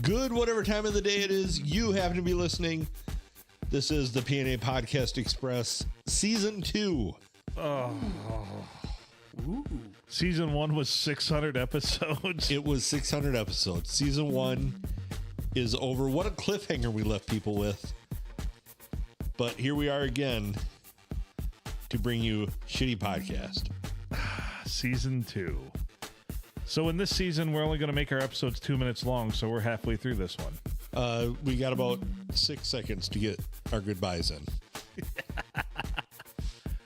Good, whatever time of the day it is you happen to be listening. This is the P&A Podcast Express, Season 2. Season 1 was 600 episodes. It was 600 episodes. Season 1 is over. What a cliffhanger we left people with. But here we are again to bring you Shitty Podcast. Season 2. So in this season, we're only going to make our episodes 2 minutes long, so we're halfway through this one. We got about 6 seconds to get our goodbyes in.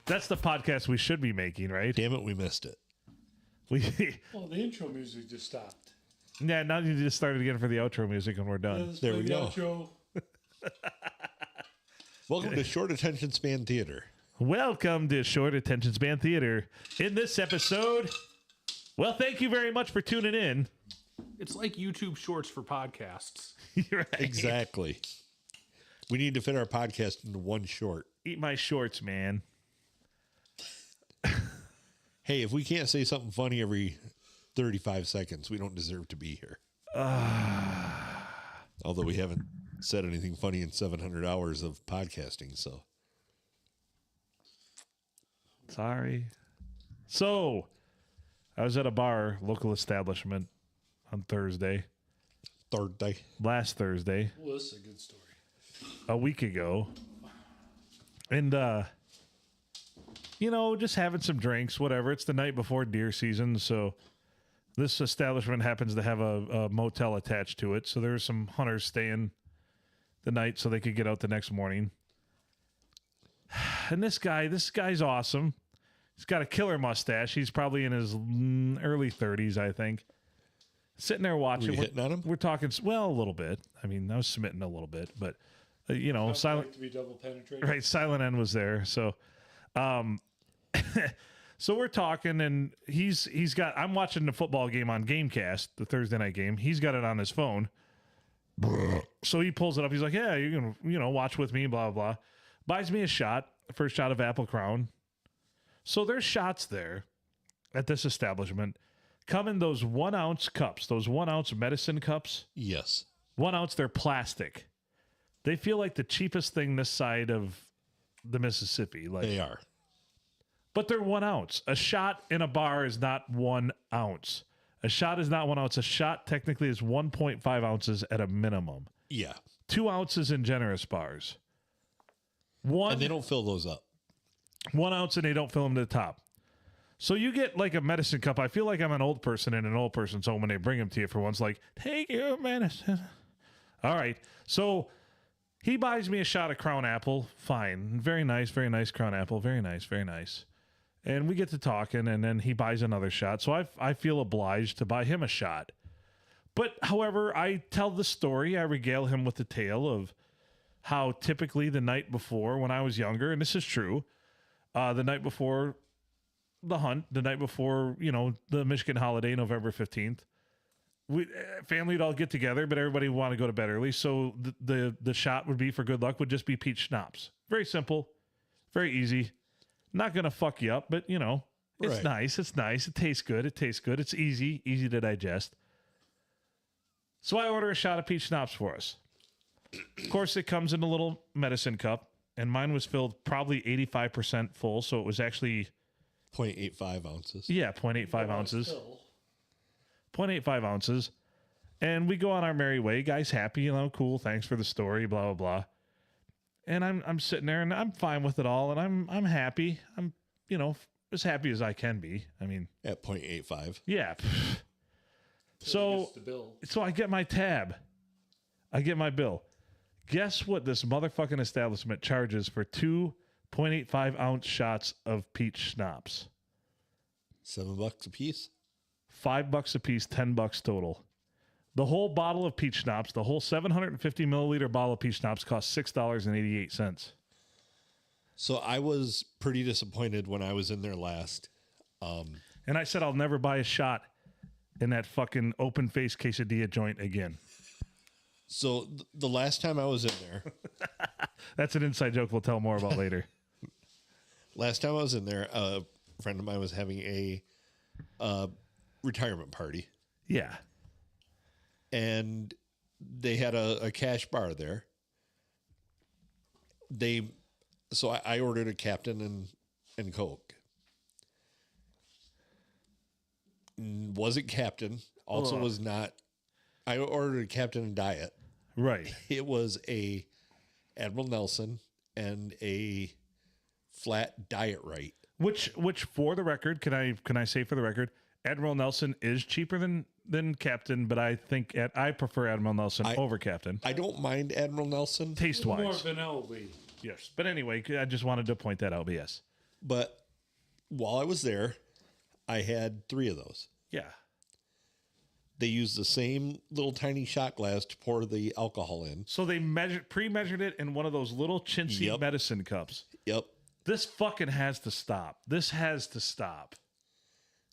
That's the podcast we should be making, right? Damn it, we missed it. Well, the intro music just stopped. Yeah, now you just started again for the outro music and we're done. There we go. Outro. Welcome to Short Attention Span Theater. Welcome to Short Attention Span Theater. In this episode, well, thank you very much for tuning in. It's like YouTube Shorts for podcasts. You're right. Exactly. We need to fit our podcast into one short. Eat my shorts, man. Hey, if we can't say something funny every 35 seconds, we don't deserve to be here. Although we haven't said anything funny in 700 hours of podcasting, so. Sorry. So, I was at a bar, local establishment, on Thursday. Last Thursday. Well, this is a good story. A week ago. And, just having some drinks, whatever. It's the night before deer season, so this establishment happens to have a motel attached to it. So there's some hunters staying the night so they could get out the next morning. And this guy's awesome. He's got a killer mustache. He's probably in his early 30s, I think. Sitting there watching. Were you hitting on him? We're talking, well, a little bit. I mean, I was smitten a little bit, but, silent. Like to be double penetrated. Right, Silent N was there. So, so we're talking, and he's got. I'm watching the football game on Gamecast, the Thursday night game. He's got it on his phone. So he pulls it up. He's like, "Yeah, you can, watch with me." Blah blah. Buys me a shot, first shot of Apple Crown. So there's shots there at this establishment. Come in those 1 ounce cups, those 1 ounce medicine cups. Yes. 1 ounce, they're plastic. They feel like the cheapest thing this side of the Mississippi. Like They are. But they're 1 ounce. A shot in a bar is not 1 ounce. A shot is not 1 ounce. A shot technically is 1.5 ounces at a minimum. Yeah. 2 ounces in generous bars. And they don't fill those up. 1 ounce and they don't fill them to the top. So you get like a medicine cup. I feel like I'm an old person in an old person's home when they bring them to you for once. Like, take your medicine. All right. So he buys me a shot of Crown Apple. Fine. Very nice Crown Apple. Very nice, very nice. And we get to talking, and then he buys another shot. So I feel obliged to buy him a shot. But, however, I tell the story. I regale him with the tale of how typically the night before, when I was younger, and this is true, the night before the hunt, the night before, the Michigan holiday, November 15th, family would all get together, but everybody would want to go to bed early. So the shot would be, for good luck, would just be peach schnapps. Very simple, very easy. Not going to fuck you up, but, it's Right. nice. It's nice. It tastes good. It's easy to digest. So I order a shot of peach schnapps for us. Of course, it comes in a little medicine cup, and mine was filled probably 85% full, so it was actually... 0.85 ounces. Yeah, 0.85 ounces. 0.85 ounces. And we go on our merry way. Guy's happy, cool, thanks for the story, blah, blah, blah. And I'm sitting there, and I'm fine with it all, and I'm happy. I'm, as happy as I can be. I mean... At 0.85. Yeah. So I get my tab. I get my bill. Guess what this motherfucking establishment charges for 2 0.85 ounce shots of peach schnapps? $7 a piece? $5 a piece, $10 total. The whole bottle of peach schnapps, the whole 750 milliliter bottle of peach schnapps cost $6.88. So I was pretty disappointed when I was in there last. And I said I'll never buy a shot in that fucking open face quesadilla joint again. So the last time I was in there... That's an inside joke we'll tell more about later. Last time I was in there, a friend of mine was having a retirement party. Yeah. And they had a cash bar there. So I ordered a Captain and Coke. Wasn't Captain. Also was not. I ordered a Captain and Diet. Right. It was a Admiral Nelson and a flat Diet Right. Which for the record, can I say for the record, Admiral Nelson is cheaper than Captain, but I think I prefer Admiral Nelson over Captain. I don't mind Admiral Nelson. Taste More wise. vanilla. Yes. But anyway, I just wanted to point that out, but yes. But while I was there, I had 3 of those. Yeah. They used the same little tiny shot glass to pour the alcohol in. So they pre-measured it in one of those little chintzy medicine cups. Yep. This fucking has to stop. This has to stop.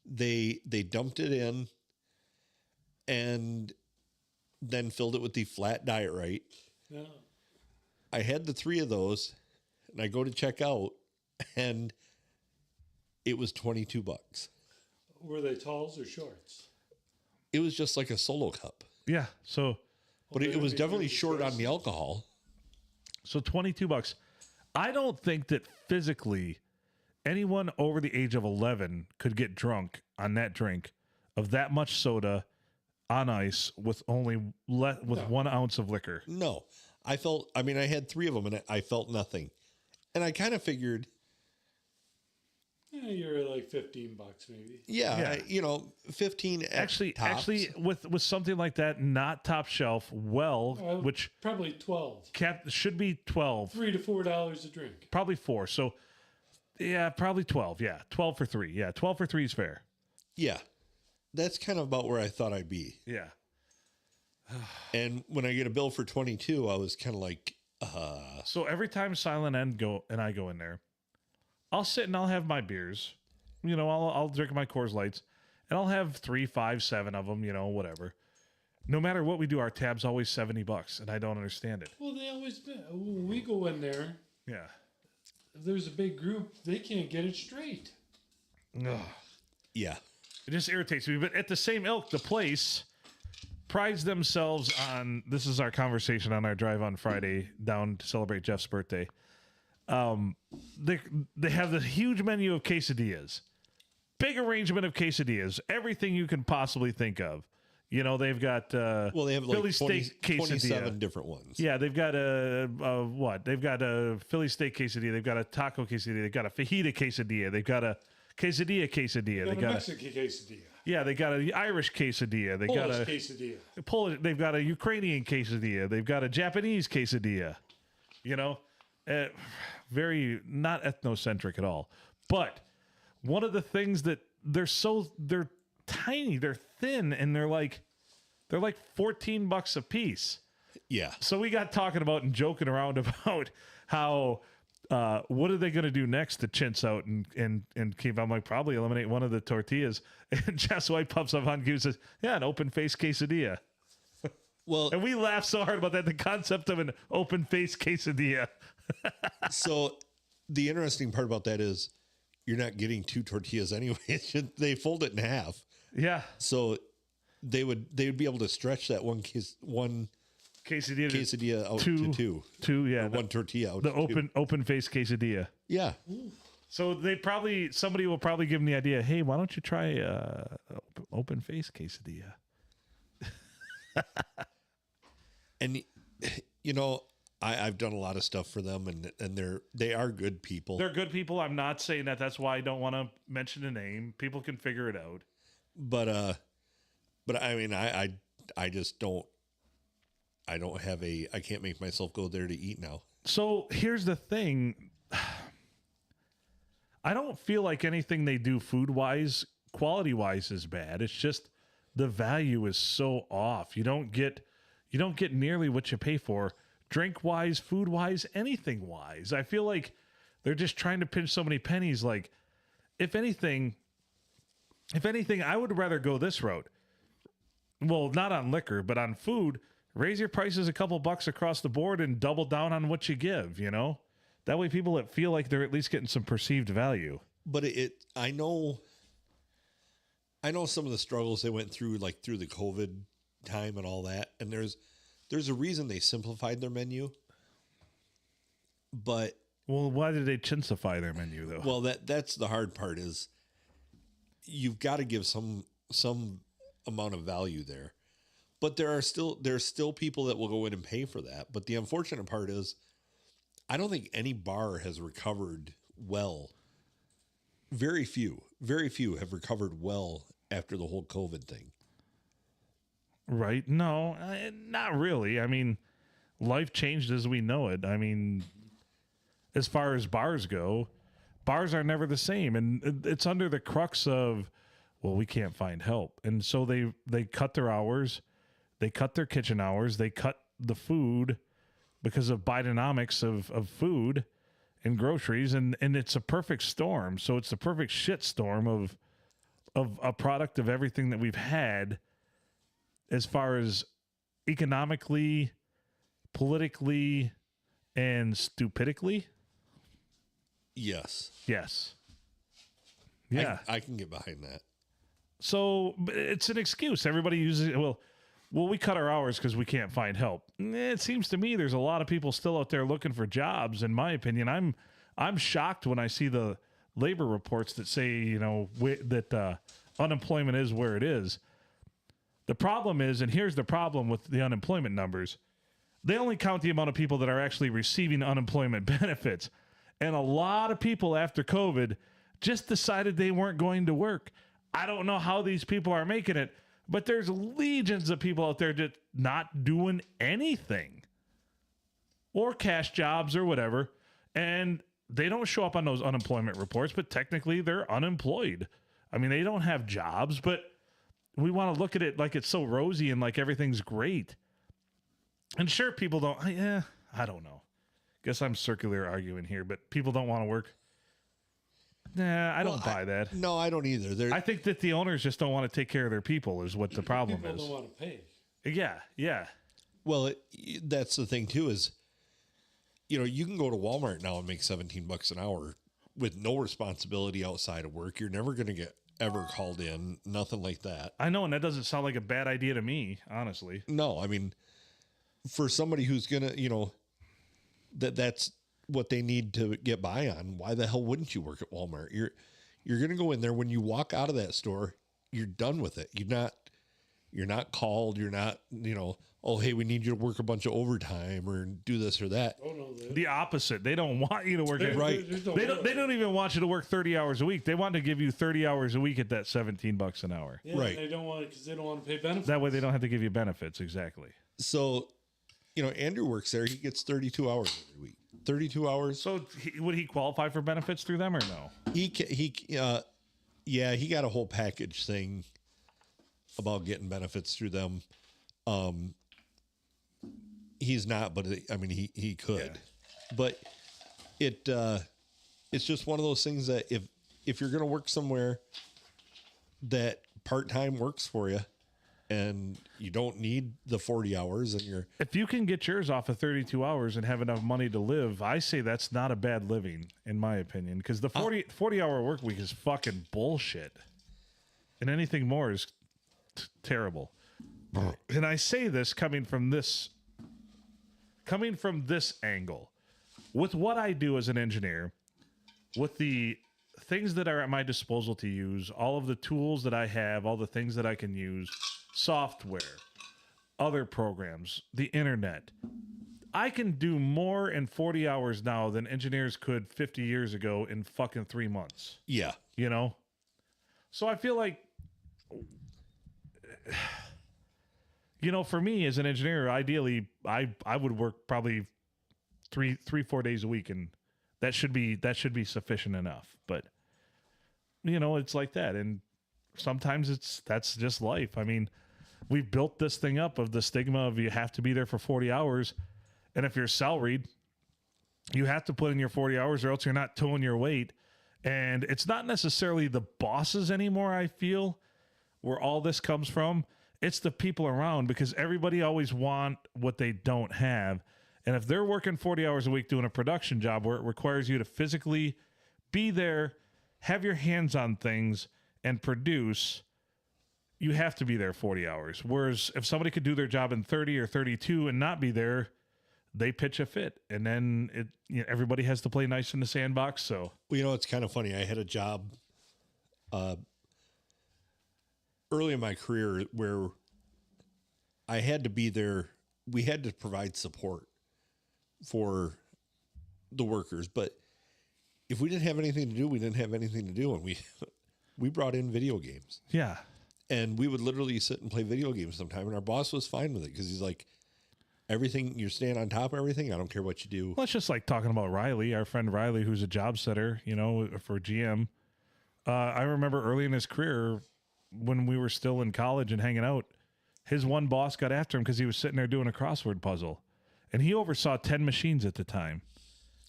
They dumped it in and then filled it with the flat Diet Right. Yeah. I had the 3 of those and I go to check out and it was $22. Were they talls or shorts? It was just like a solo cup. Yeah. So But it was definitely short on the alcohol. So $22. I don't think that physically anyone over the age of 11 could get drunk on that drink of that much soda on ice with only 1 ounce of liquor. No. I had 3 of them and I felt nothing. And I kind of figured, Yeah, you're like $15 maybe. yeah. 15 at Actually, tops. with something like that, not top shelf, which Probably 12. should be 12, $3 to $4 a drink. probably 4. So yeah, probably 12. Yeah, 12 for 3. Yeah, 12 for 3 is fair. Yeah. That's kind of about where I thought I'd be. Yeah. And when I get a bill for 22, I was kind of like, So every time Silent N and I go in there, I'll sit and I'll have my beers. I'll drink my Coors Lights, and I'll have 3, 5, 7 of them. Whatever. No matter what we do, our tab's always $70, and I don't understand it. Well, they always been. When we go in there, Yeah. if there's a big group, they can't get it straight. Ugh. yeah. It just irritates me. But at the same ilk, the place prides themselves on. This is our conversation on our drive on Friday down to celebrate Jeff's birthday. They have this huge menu of quesadillas, big arrangement of quesadillas, everything you can possibly think of. They've got Well, they have like Philly 20, steak quesadilla. 27 different ones. Yeah, they've got what? They've got a Philly steak quesadilla. They've got a taco quesadilla. They've got a fajita quesadilla. They've got a quesadilla. They got a Mexican quesadilla. Yeah, they got an Irish quesadilla. They got a quesadilla. Polish. They've got a Ukrainian quesadilla. They've got a Japanese quesadilla. Very not ethnocentric at all. But one of the things that they're tiny, they're thin, and they're like $14 a piece. Yeah. So we got talking about and joking around about how what are they going to do next to chintz out and keep? I'm like, probably eliminate one of the tortillas. And Jess White pops up on cue and says, yeah, an open face quesadilla. Well, And we laugh so hard about that. The concept of an open face quesadilla. so the interesting part about that is you're not getting 2 tortillas anyway. They fold it in half. Yeah. So they would be able to stretch that one quesadilla out to 2. 2, yeah. Or 1 tortilla out The to 2. open face quesadilla. Yeah. So somebody will probably give them the idea, hey, why don't you try open face quesadilla? And I've done a lot of stuff for them, and they are good people. They're good people. I'm not saying that. That's why I don't want to mention a name. People can figure it out. But I mean, I just don't. I can't make myself go there to eat now. So here's the thing. I don't feel like anything they do food-wise, quality-wise is bad. It's just the value is so off. You don't get nearly what you pay for, drink-wise, food-wise, anything-wise. I feel like they're just trying to pinch so many pennies. Like, if anything, I would rather go this route. Well, not on liquor, but on food. Raise your prices a couple bucks across the board and double down on what you give, That way people feel like they're at least getting some perceived value. But I know some of the struggles they went through, like through the COVID time and all that. And there's a reason they simplified their menu. But Well, why did they chintafy their menu though? well, that's the hard part is you've got to give some amount of value there. But there's still people that will go in and pay for that. But the unfortunate part is I don't think any bar has recovered well. Very few have recovered well after the whole COVID thing. Right? No, not really. I mean, life changed as we know it. I mean, as far as bars go, bars are never the same. And it's under the crux of, well, we can't find help. And so they cut their hours. They cut their kitchen hours. They cut the food because of Bidenomics of food and groceries. And it's a perfect storm. So it's the perfect shit storm of a product of everything that we've had as far as economically, politically, and stupidically. Yes. Yes. Yeah. I can get behind that. So it's an excuse. Everybody uses it. Well, we cut our hours because we can't find help. It seems to me there's a lot of people still out there looking for jobs. In my opinion, I'm shocked when I see the labor reports that say that unemployment is where it is. The problem is, and here's the problem with the unemployment numbers, they only count the amount of people that are actually receiving unemployment benefits. And a lot of people after COVID just decided they weren't going to work. I don't know how these people are making it, but there's legions of people out there just not doing anything or cash jobs or whatever. And they don't show up on those unemployment reports, but technically they're unemployed. I mean, they don't have jobs, but we want to look at it like it's so rosy and like everything's great. And sure, people don't, I don't know. Guess I'm circular arguing here, but people don't want to work. Nah, I don't buy that. No, I don't either. I think that the owners just don't want to take care of their people is what the problem People is. don't want to pay. Yeah. Well, that's the thing too is, you can go to Walmart now and make $17 an hour with no responsibility outside of work. You're never going to get ever called in, nothing like that. I know, and that doesn't sound like a bad idea to me, honestly. No, I mean, for somebody who's going to, that's what they need to get by on. Why the hell wouldn't you work at Walmart? You're going to go in there. When you walk out of that store, you're done with it. You're not called. You're not, oh, hey, we need you to work a bunch of overtime or do this or that. Oh, no. The opposite. They don't want you to work. Right. They don't even want you to work 30 hours a week. They want to give you 30 hours a week at that $17 an hour. Yeah, Right. They don't want it because they don't want to pay benefits. That way they don't have to give you benefits. Exactly. So, Andrew works there. He gets 32 hours every week. 32 hours. So would he qualify for benefits through them or no? He got a whole package thing about getting benefits through them. He's not, but he could. Yeah. But it's just one of those things that if you're going to work somewhere that part-time works for you and you don't need the 40 hours and if you can get yours off of 32 hours and have enough money to live, I say that's not a bad living in my opinion, because the 40 hour work week is fucking bullshit. And anything more is terrible. And I say this coming from this angle. With what I do as an engineer, with the things that are at my disposal to use, all of the tools that I have, all the things that I can use, software, other programs, the internet, I can do more in 40 hours now than engineers could 50 years ago in fucking 3 months. Yeah. So I feel like, for me as an engineer, ideally, I would work probably 4 days a week, and that should be sufficient enough. But it's like that, and sometimes that's just life. I mean, we've built this thing up of the stigma of you have to be there for 40 hours, and if you're salaried, you have to put in your 40 hours, or else you're not towing your weight. And it's not necessarily the bosses anymore, I feel, where all this comes from. It's the people around, because everybody always want what they don't have. And if they're working 40 hours a week doing a production job where it requires you to physically be there, have your hands on things, and produce, you have to be there 40 hours. Whereas if somebody could do their job in 30 or 32 and not be there, they pitch a fit. And then everybody has to play nice in the sandbox. So, Well, it's kind of funny. I had a job early in my career where I had to be there. We had to provide support for the workers, but if we didn't have anything to do, we didn't have anything to do. And we brought in video games. yeah. And we would literally sit and play video games sometime. And our boss was fine with it because he's like, everything, you're staying on top of everything. I don't care what you do. Well, it's just like talking about Riley, our friend Riley, who's a job setter, for GM. I remember early in his career when we were still in college and hanging out, his one boss got after him because he was sitting there doing a crossword puzzle. And he oversaw 10 machines at the time.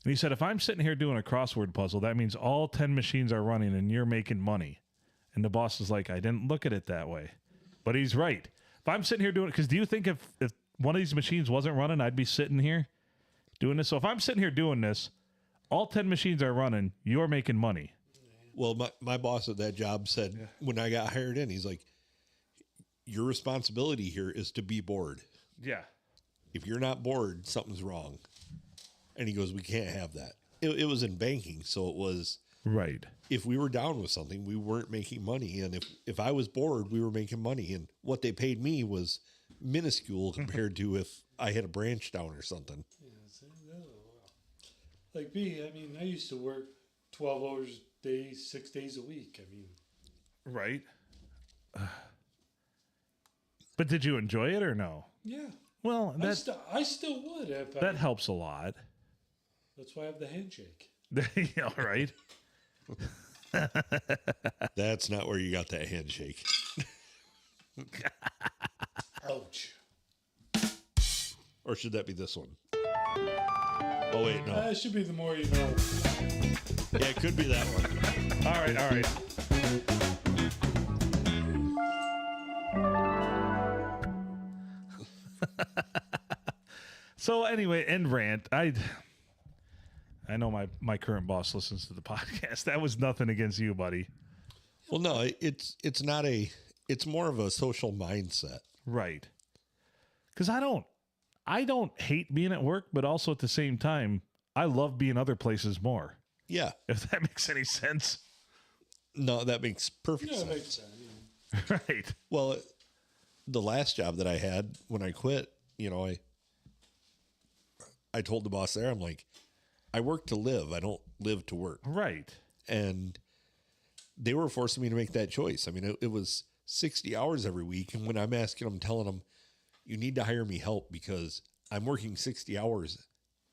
And he said, if I'm sitting here doing a crossword puzzle, that means all 10 machines are running and you're making money. And the boss is like, I didn't look at it that way. But he's right. If I'm sitting here doing it, because do you think if one of these machines wasn't running, I'd be sitting here doing this? So if I'm sitting here doing this, all 10 machines are running, you're making money. Well, my boss at that job said when I got hired in, he's like, your responsibility here is to be bored. Yeah. If you're not bored, something's wrong. And he goes, we can't have that. It was in banking, so it was... Right. If we were down with something, we weren't making money. And if I was bored, we were making money. And what they paid me was minuscule compared to if I had a branch down or something. Like me, I mean, I used to work 12 hours a day, 6 days a week. I mean, Right. But did you enjoy it or no? yeah. Well, I still would. If that helps a lot. That's why I have the handshake. Yeah, right. That's not where you got that handshake. Ouch. Or should that be this one? Oh, wait, no. That should be the more you know. Yeah, it could be that one. All right. So anyway, end rant. I know my current boss listens to the podcast. That was nothing against you, buddy. Well, no, it's not it's more of a social mindset. Right. Because I don't hate being at work, but also at the same time, I love being other places more. Yeah. If that makes any sense. No, that makes perfect Yeah, it sense. makes sense. Right. Well, the last job that I had when I quit, I told the boss there, I'm like, I work to live. I don't live to work. Right. And they were forcing me to make that choice. I mean, it was 60 hours every week. And when I'm asking them, telling them, you need to hire me help because I'm working 60 hours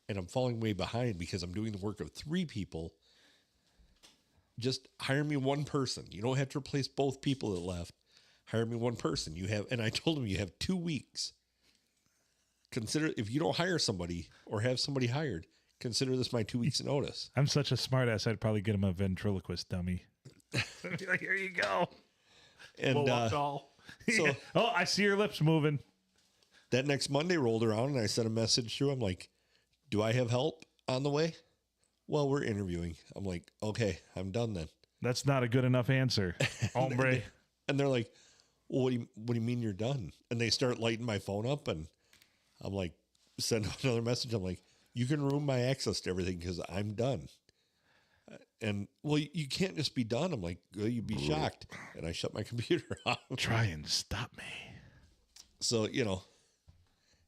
and I'm falling way behind because I'm doing the work of 3 people. Just hire me one person. You don't have to replace both people that left. Hire me one person. And I told them you have 2 weeks. Consider if you don't hire somebody or have somebody hired, consider this my 2 weeks notice. I'm such a smart ass. I'd probably get him a ventriloquist dummy. Be like, here you go. And So, so oh, I see your lips moving. that next Monday rolled around and I sent a message through. I'm like, do I have help on the way? Well, we're interviewing. I'm like, okay, I'm done then. That's not a good enough answer, hombre. And they're like, well, what do you mean you're done? And they start lighting my phone up and I'm like, send another message. I'm like, you can ruin my access to everything because I'm done. And well, you can't just be done. I'm like, well, you'd be shocked. And I shut my computer off. Try and stop me. So,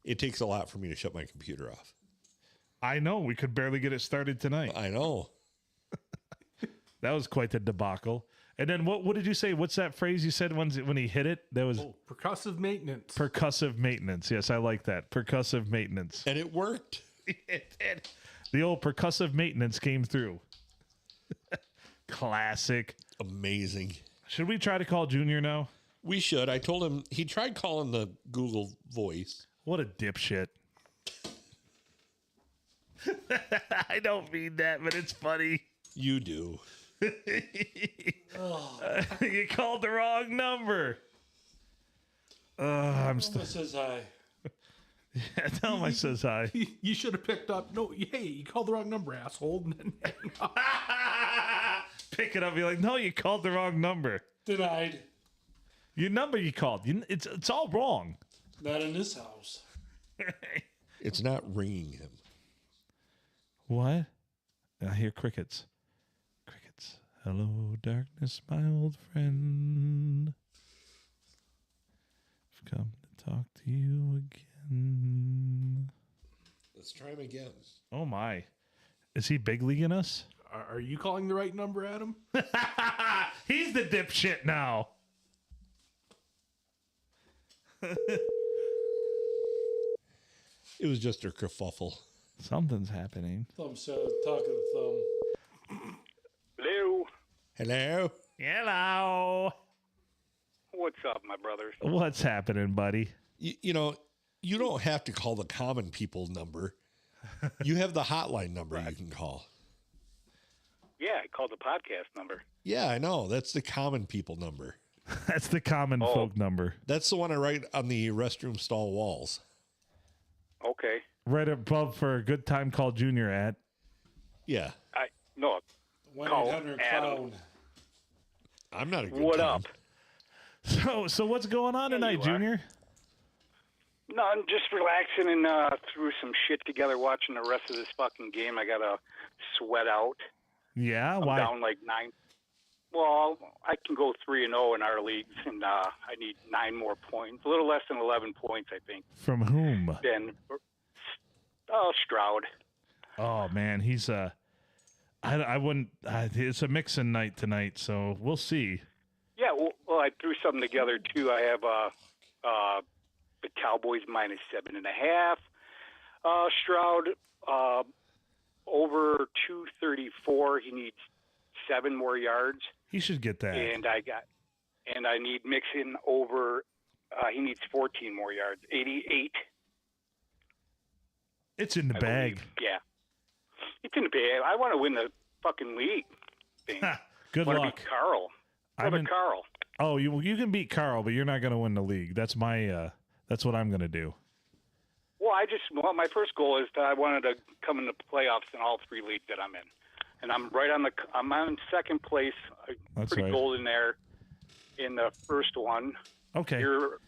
it takes a lot for me to shut my computer off. I know. We could barely get it started tonight. I know. That was quite the debacle. And then what did you say? What's that phrase you said when he hit it? That was Percussive maintenance. percussive maintenance. Yes, I like that. Percussive maintenance. And it worked. It did. The old percussive maintenance came through. Classic. Amazing. Should we try to call Junior now? We should. I told him he tried calling the Google Voice. What a dipshit. I don't mean that, but it's funny. You do. You called the wrong number. I'm Someone says hi. Yeah, tell him I says hi. You should have picked up. No, hey, you called the wrong number, asshole. And then hang up. Pick it up. Be like, no, you called the wrong number. Denied. Your number you called. It's all wrong. Not in this house. It's not ringing him. What? I hear crickets. Crickets. Hello, darkness, my old friend. I've come to talk to you again. Let's try him again. Oh, my. Is he big leaguing us? Are you calling the right number, Adam? He's the dipshit now. It was just a kerfuffle. Something's happening. Thumb said, talking to Thumb. Hello. Hello? Hello. What's up, my brothers? What's happening, buddy? You know, you don't have to call the common people number. You have the hotline number you can call. Yeah, I called the podcast number. Yeah, I know. That's the common people number. That's the common folk number. That's the one I write on the restroom stall walls. Okay. Right above for a good time called Junior at. Yeah. No. 1-800 Adam. clown. I'm not a good What time. So what's going on tonight, you are. Junior? No, I'm just relaxing and threw some shit together watching the rest of this fucking game. I got to sweat out. Yeah, I'm why? down like 9. Well, I can go 3-0 in our leagues, and I need 9 more points. A little less than 11 points, I think. From whom? Then, Stroud. Oh man, he's I wouldn't. It's a mixing night tonight, so we'll see. Yeah, well, I threw something together too. I have the Cowboys minus 7.5. Stroud over 234. He needs 7 more yards, He should get that. and I need Mixon over. He needs 14 more yards. 88. It's in the I bag. believe. Yeah, it's in the bag. I want to win the fucking league thing. Good I want luck. to beat Carl. Brother Carl. Oh, you can beat Carl, but you're not going to win the league. That's my that's what I'm going to do. Well, my first goal is that I wanted to come in the playoffs in all 3 leagues that I'm in, and I'm on second place. That's pretty right. golden there in the first one. Okay. You're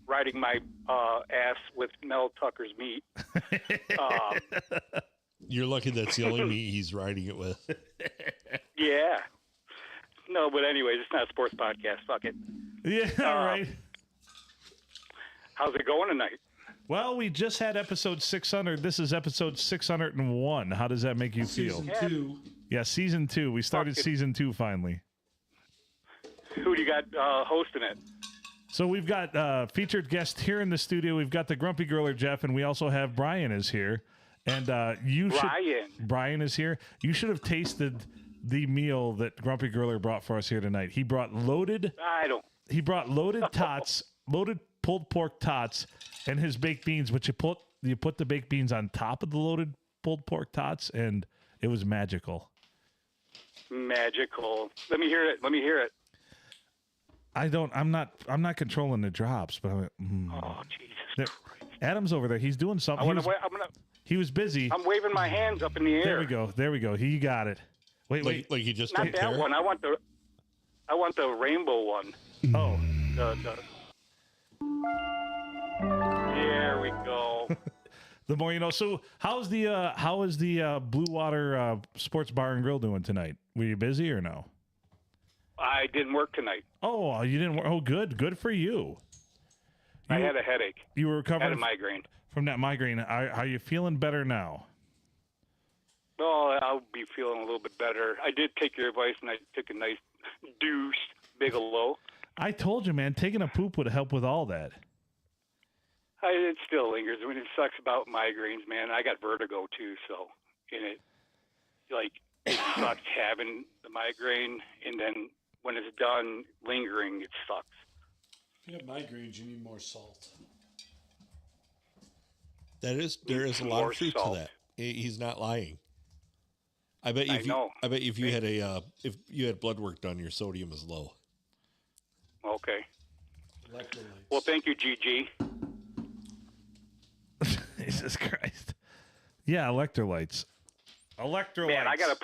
riding my ass with Mel Tucker's meat. You're lucky that's the only meat he's riding it with. Yeah. No, but anyways, it's not a sports podcast. Fuck it. Yeah, all right. How's it going tonight? Well, we just had episode 600. This is episode 601. How does that make you feel? Season 2. Yeah, season 2. We started season 2 finally. Who do you got hosting it? So we've got featured guest here in the studio. We've got the Grumpy Griller Jeff, and we also have Brian is here. And Brian is here. You should have tasted the meal that Grumpy Griller brought for us here tonight. He brought loaded tots, loaded pulled pork tots, and his baked beans. Which you put the baked beans on top of the loaded pulled pork tots, and it was magical. Magical. Let me hear it. I'm not controlling the drops, but Oh, Jesus Christ. Adam's over there. He's doing something. He was busy. I'm waving my hands up in the air. There we go. He got it. Wait. Like you just Not don't that care? one. I want the rainbow one. Oh. There we go. The more you know. So how is the Blue Water Sports Bar and Grill doing tonight? Were you busy or no? I didn't work tonight. Oh, you didn't work. Oh, good for you. I had a headache. You were I had recovering a migraine. from that migraine. Are you feeling better now? Well, I'll be feeling a little bit better. I did take your advice, and I took a nice douche, Bigelow. I told you, man, taking a poop would help with all that. It still lingers. I mean, it sucks about migraines, man. I got vertigo, too, so it sucks having the migraine, and then when it's done lingering, it sucks. If you have migraines, you need more salt. There is a lot More of truth salt. to that. He's not lying. I bet I know. if you had blood work done, your sodium is low. Okay. Electrolytes. Well, thank you, GG. Jesus Christ. Yeah, electrolytes. Man, I gotta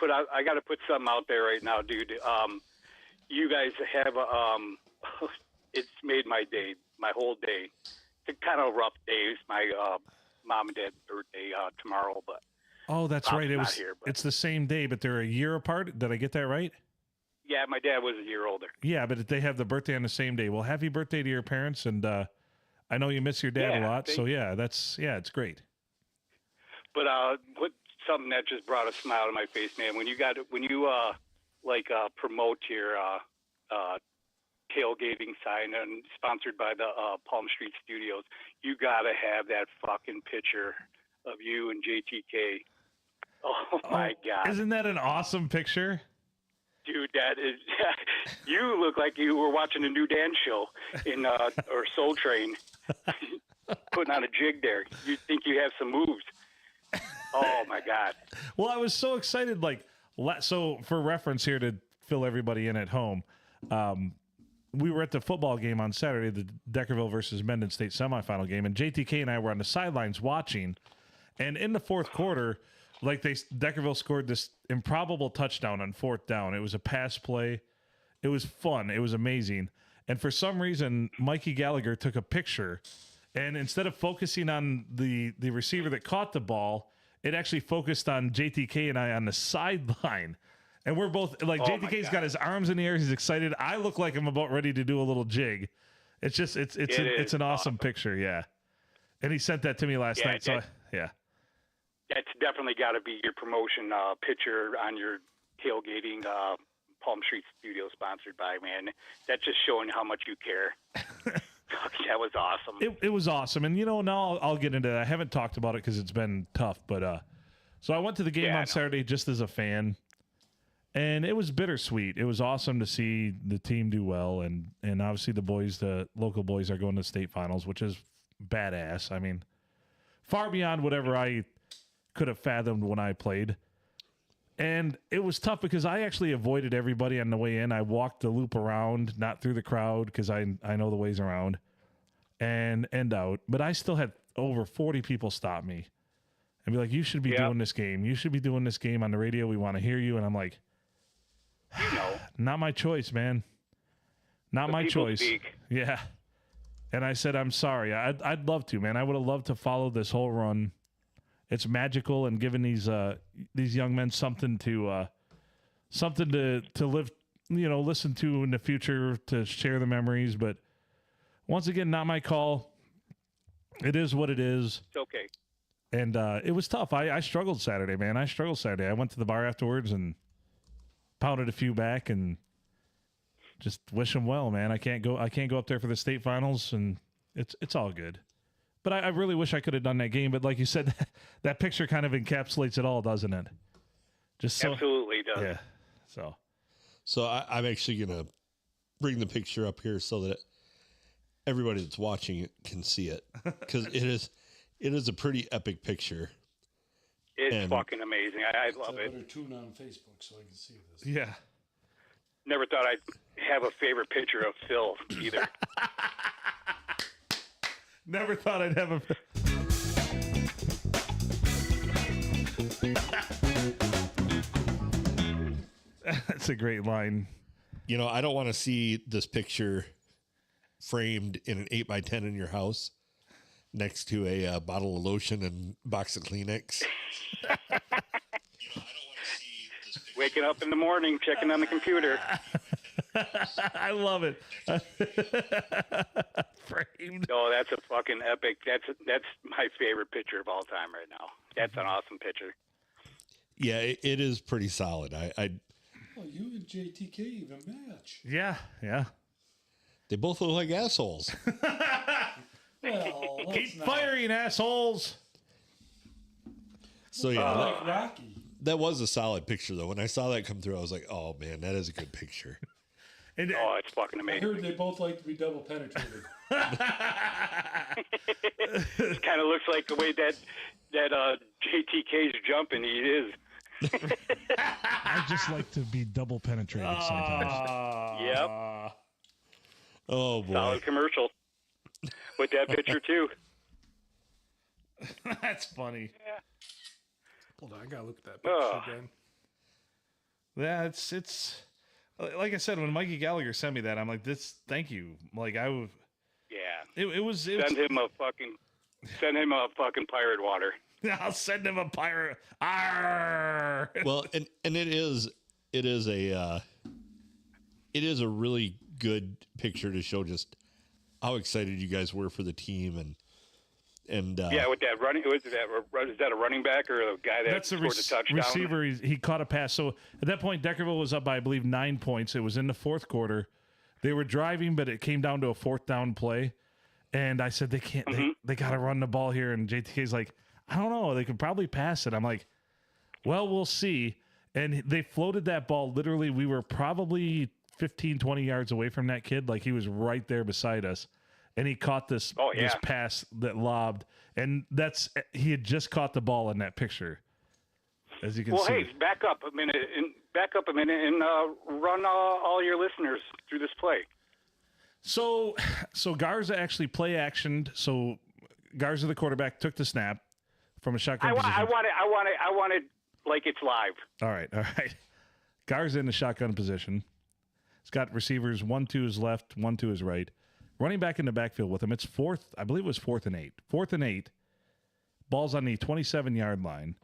put something out there right now, dude. You guys have it's made my day, my whole day. It's kind of a rough day. It's my mom and dad's birthday tomorrow, but Oh, that's Mom's right. It not was. here, but- It's the same day, but they're a year apart. Did I get that right? yeah, my dad was a year older. Yeah, but they have the birthday on the same day. Well, happy birthday to your parents, and I know you miss your dad a Yeah, lot. So thank- it's great. But what something that just brought a smile to my face, man. When you promote your tailgating sign and sponsored by the Palm Street Studios, you gotta have that fucking picture of you and JTK. Oh my God, Isn't that an awesome picture? dude, that is. You look like you were watching a new dance show in or Soul Train, putting on a jig there. You think you have some moves. Oh my God. Well, I was so excited. So for reference here to fill everybody in at home, we were at the football game on Saturday, the Deckerville versus Mendon State semifinal game, and JTK and I were on the sidelines watching. And in the fourth quarter, Deckerville scored this improbable touchdown on 4th down. It was a pass play. It was fun. It was amazing. And for some reason, Mikey Gallagher took a picture, and instead of focusing on the receiver that caught the ball, it actually focused on JTK and I on the sideline. And we're both JTK's got his arms in the air. He's excited. I look like I'm about ready to do a little jig. It's just, it's an awesome picture. Yeah. And he sent that to me last night. So That's definitely got to be your promotion picture on your tailgating Palm Street Studio sponsored by, man. That's just showing how much you care. That was awesome. It was awesome. And, now I'll get into that. I haven't talked about it because it's been tough. But so I went to the game on Saturday just as a fan. And it was bittersweet. It was awesome to see the team do well. And obviously the local boys are going to state finals, which is badass. I mean, far beyond whatever I could have fathomed when I played. And it was tough because I actually avoided everybody on the way in. I walked the loop around, not through the crowd because I know the ways around, and out. But I still had over 40 people stop me and be like, you should be doing this game. You should be doing this game on the radio. We want to hear you. And I'm like, not my choice, man. Not my choice. Speak. Yeah. And I said, I'm sorry. I'd love to, man. I would have loved to follow this whole run. It's magical and giving these young men something to live, listen to in the future, to share the memories. But once again, not my call. It is what it is. It's okay. And it was tough. I struggled Saturday, man. I went to the bar afterwards and pounded a few back and just wish them well, man. I can't go up there for the state finals, and it's all good. But I really wish I could have done that game. But like you said, that picture kind of encapsulates it all, doesn't it? Absolutely does. Yeah. So I'm actually going to bring the picture up here so that everybody that's watching it can see it, because it is a pretty epic picture. It's fucking amazing. I love I it. better tune on Facebook so I can see this. Yeah. Never thought I'd have a favorite picture of Phil either. Never thought I'd have a. That's a great line. I don't want to see this picture framed in an 8x10 in your house next to a bottle of lotion and box of Kleenex. I don't want to see this picture. Waking up in the morning, checking on the computer. I love it. Framed. Oh, that's a fucking epic. That's my favorite picture of all time right now. That's an awesome picture. Yeah, it is pretty solid. Well, you and JTK even match. Yeah. They both look like assholes. Well, Keep firing, assholes. So like Rocky. that was a solid picture though. When I saw that come through, I was like, "Oh man, that is a good picture." And, Oh, it's fucking I amazing. heard they both like to be double penetrated. It kind of looks like the way that JTK's jumping. He is. I just like to be double penetrated sometimes. Yep. Oh boy. Solid commercial with that picture too. That's funny. Hold on, I gotta look at that picture Oh. again. Yeah, it's like I said, when Mikey Gallagher sent me that, I'm like, thank you. Like Yeah. it was. Send him a fucking pirate water. I'll send him a pirate. Arr! Well, and it is a really good picture to show just how excited you guys were for the team and Yeah, with that running, is that a running back or a guy that That's a scored the touchdown? receiver. He caught a pass. So at that point, Deckerville was up by, I believe, 9 points. It was in the fourth quarter. They were driving, but it came down to a fourth down play. And I said, they can't, they got to run the ball here. And JTK's like, I don't know. They could probably pass it. I'm like, well, we'll see. And they floated that ball. Literally, we were probably 15, 20 yards away from that kid. Like he was right there beside us. And he caught this pass that lobbed. And he had just caught the ball in that picture. As you can see. Well, hey, back up a minute and run all your listeners through this play. So Garza actually play actioned. So Garza, the quarterback, took the snap from a shotgun position. I want it like it's live. All right. Garza in the shotgun position. He's got receivers 1 to his left, 1 to his right. Running back in the backfield with him. It's I believe it was 4th and 8. 4th and 8. Ball's on the 27-yard line.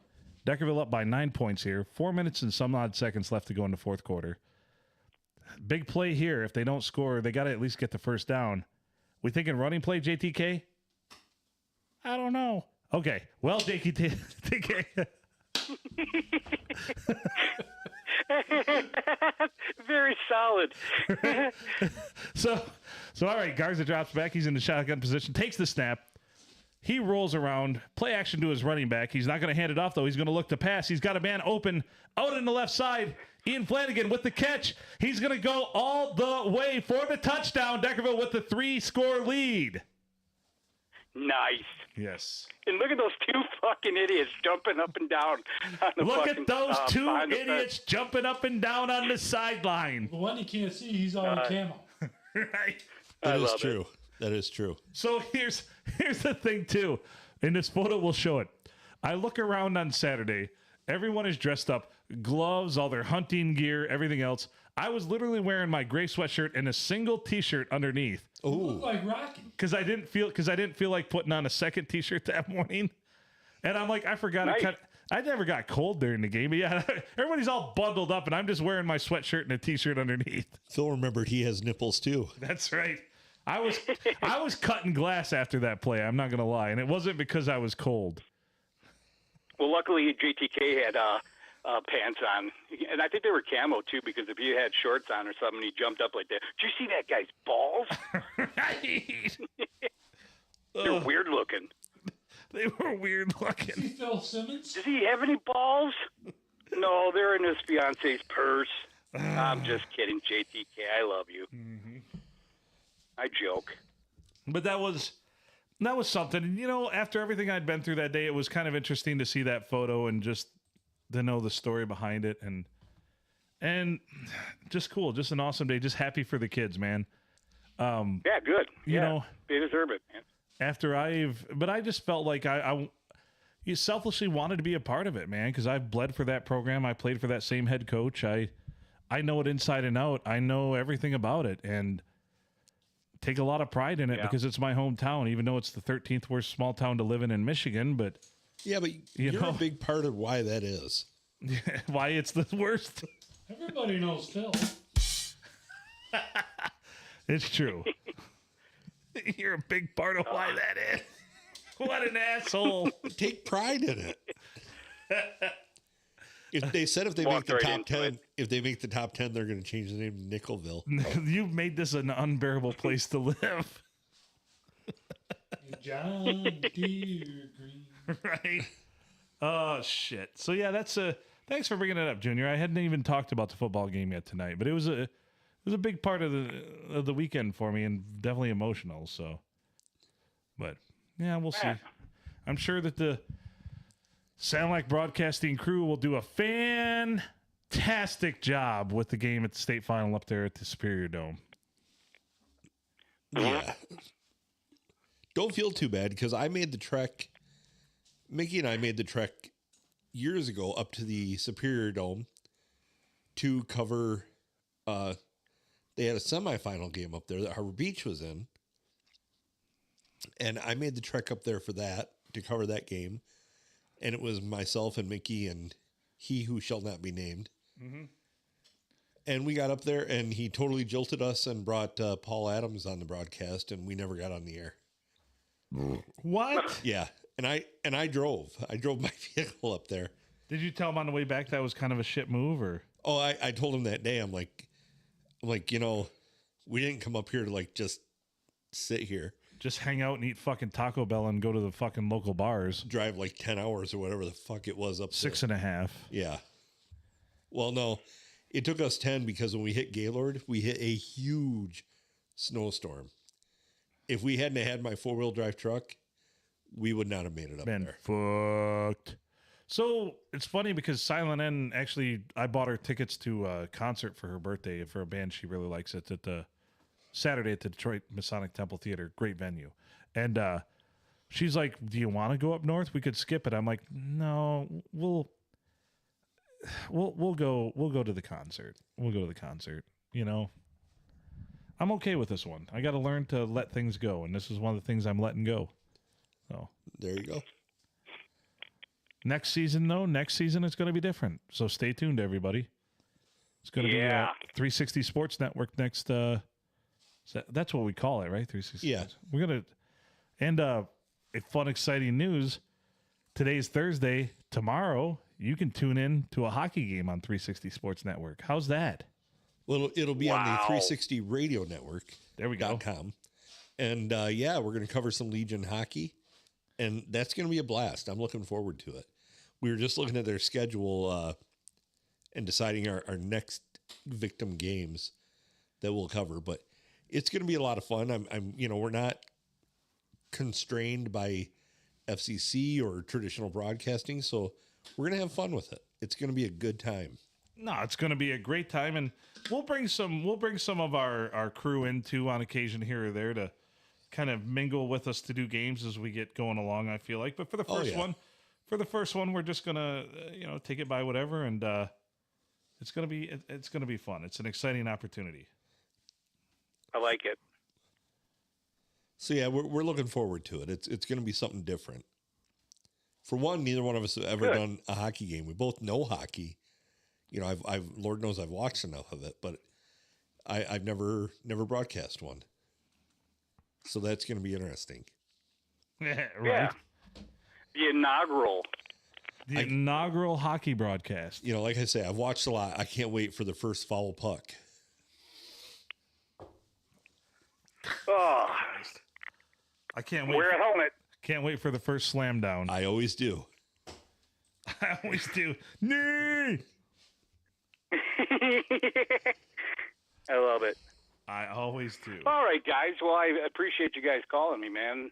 Deckerville up by 9 points here. 4 minutes and some odd seconds left to go in the fourth quarter. Big play here. If they don't score, they got to at least get the first down. We thinking running play, JTK? I don't know. Okay. Well, JTK. Very solid. So all right, Garza drops back. He's in the shotgun position, takes the snap. He rolls around, play action to his running back. He's not going to hand it off, though. He's going to look to pass. He's got a man open out on the left side. Ian Flanagan with the catch. He's going to go all the way for the touchdown. Deckerville with the 3-score lead. Nice. Yes. And look at those two fucking idiots jumping up and down. Look at those two idiots jumping up and down on the sideline. The one you can't see, he's all camo. Right. That is true. That is true. So here's the thing, too. In this photo, we'll show it. I look around on Saturday. Everyone is dressed up. Gloves, all their hunting gear, everything else. I was literally wearing my gray sweatshirt and a single T-shirt underneath. You look like Rocky. Because I didn't feel like putting on a second T-shirt that morning. And I'm like, I forgot. Nice. I never got cold during the game. But yeah, everybody's all bundled up, and I'm just wearing my sweatshirt and a T-shirt underneath. Phil remembered he has nipples too. That's right. I was cutting glass after that play. I'm not gonna lie, and it wasn't because I was cold. Well, luckily JTK had pants on, and I think they were camo too. Because if he had shorts on or something, he jumped up like that. Did you see that guy's balls? They're weird looking. They were weird looking. See Phil Simmons? Does he have any balls? No, they're in his fiance's purse. I'm just kidding, JTK. I love you. Mm-hmm. I joke. But that was something. And, you know, after everything I'd been through that day, it was kind of interesting to see that photo and just to know the story behind it. And just cool. Just an awesome day. Just happy for the kids, man. Yeah, good. You know, they deserve it, man. But I just felt like you selfishly wanted to be a part of it, man, because I've bled for that program. I played for that same head coach. I know it inside and out. I know everything about it, and take a lot of pride in it because it's my hometown, even though it's the 13th worst small town to live in Michigan. But yeah, but you're a big part of why that is. Why it's the worst. Everybody knows Phil. It's true. You're a big part of why that is. What an asshole. Take pride in it. If they make the top 10, they're going to change the name to Nickelville. You've made this an unbearable place to live. John Deere Green. Right. Oh shit. So yeah, thanks for bringing it up, Junior. I hadn't even talked about the football game yet tonight, but it was a big part of the weekend for me, and definitely emotional. So, but yeah, we'll see. I'm sure that the Sound Like Broadcasting crew will do a fantastic job with the game at the state final up there at the Superior Dome. Yeah. Don't feel too bad, because I made the trek. Mickey and I made the trek years ago up to the Superior Dome to cover they had a semifinal game up there that Harbor Beach was in. And I made the trek up there for that, to cover that game. And it was myself and Mickey and he who shall not be named. Mm-hmm. And we got up there and he totally jilted us and brought Paul Adams on the broadcast, and we never got on the air. What? Yeah. And I drove my vehicle up there. Did you tell him on the way back that was kind of a shit move, or? Oh, I told him that day. I'm like, you know, we didn't come up here to like just sit here. Just hang out and eat fucking Taco Bell and go to the fucking local bars. Drive like 10 hours or whatever the fuck it was up there. 6.5. Yeah. Well, no, it took us 10 because when we hit Gaylord, we hit a huge snowstorm. If we hadn't had my 4-wheel drive truck, we would not have made it up Been there. fucked. So it's funny because Silent N, actually, I bought her tickets to a concert for her birthday for a band she really likes. It's at the Saturday at the Detroit Masonic Temple Theater. Great venue. And she's like, do you want to go up north? We could skip it. I'm like, no, we'll go to the concert. We'll go to the concert. You know, I'm okay with this one. I got to learn to let things go. And this is one of the things I'm letting go. So There you go. next season it's going to be different. So stay tuned, everybody. It's going to be 360 Sports Network next. That's what we call it, right? 360. Yeah. Sports. We're gonna, and a fun, exciting news. Today's Thursday. Tomorrow, you can tune in to a hockey game on 360 Sports Network. How's that? Well, it'll be on the 360 Radio Network. There we go. .com. And we're going to cover some Legion hockey, and that's going to be a blast. I'm looking forward to it. We were just looking at their schedule and deciding our next victim games that we'll cover, but it's going to be a lot of fun. We're not constrained by FCC or traditional broadcasting, so we're going to have fun with it. It's going to be a good time. No, it's going to be a great time, and we'll bring some of our crew in too on occasion here or there to kind of mingle with us to do games as we get going along. I feel like, but for the first one, we're just gonna take it by whatever, and it's gonna be fun. It's an exciting opportunity. I like it. So yeah, we're looking forward to it. It's going to be something different. For one, neither one of us have ever done a hockey game. We both know hockey. You know, I've Lord knows I've watched enough of it, but I've never broadcast one. So that's going to be interesting. Right. Yeah. The inaugural hockey broadcast. You know, like I say, I've watched a lot. I can't wait for the first foul puck. Oh, I can't wait. wear a helmet. Can't wait for the first slam down. I always do. I always do. Nee! I love it. I always do. All right, guys. Well, I appreciate you guys calling me, man.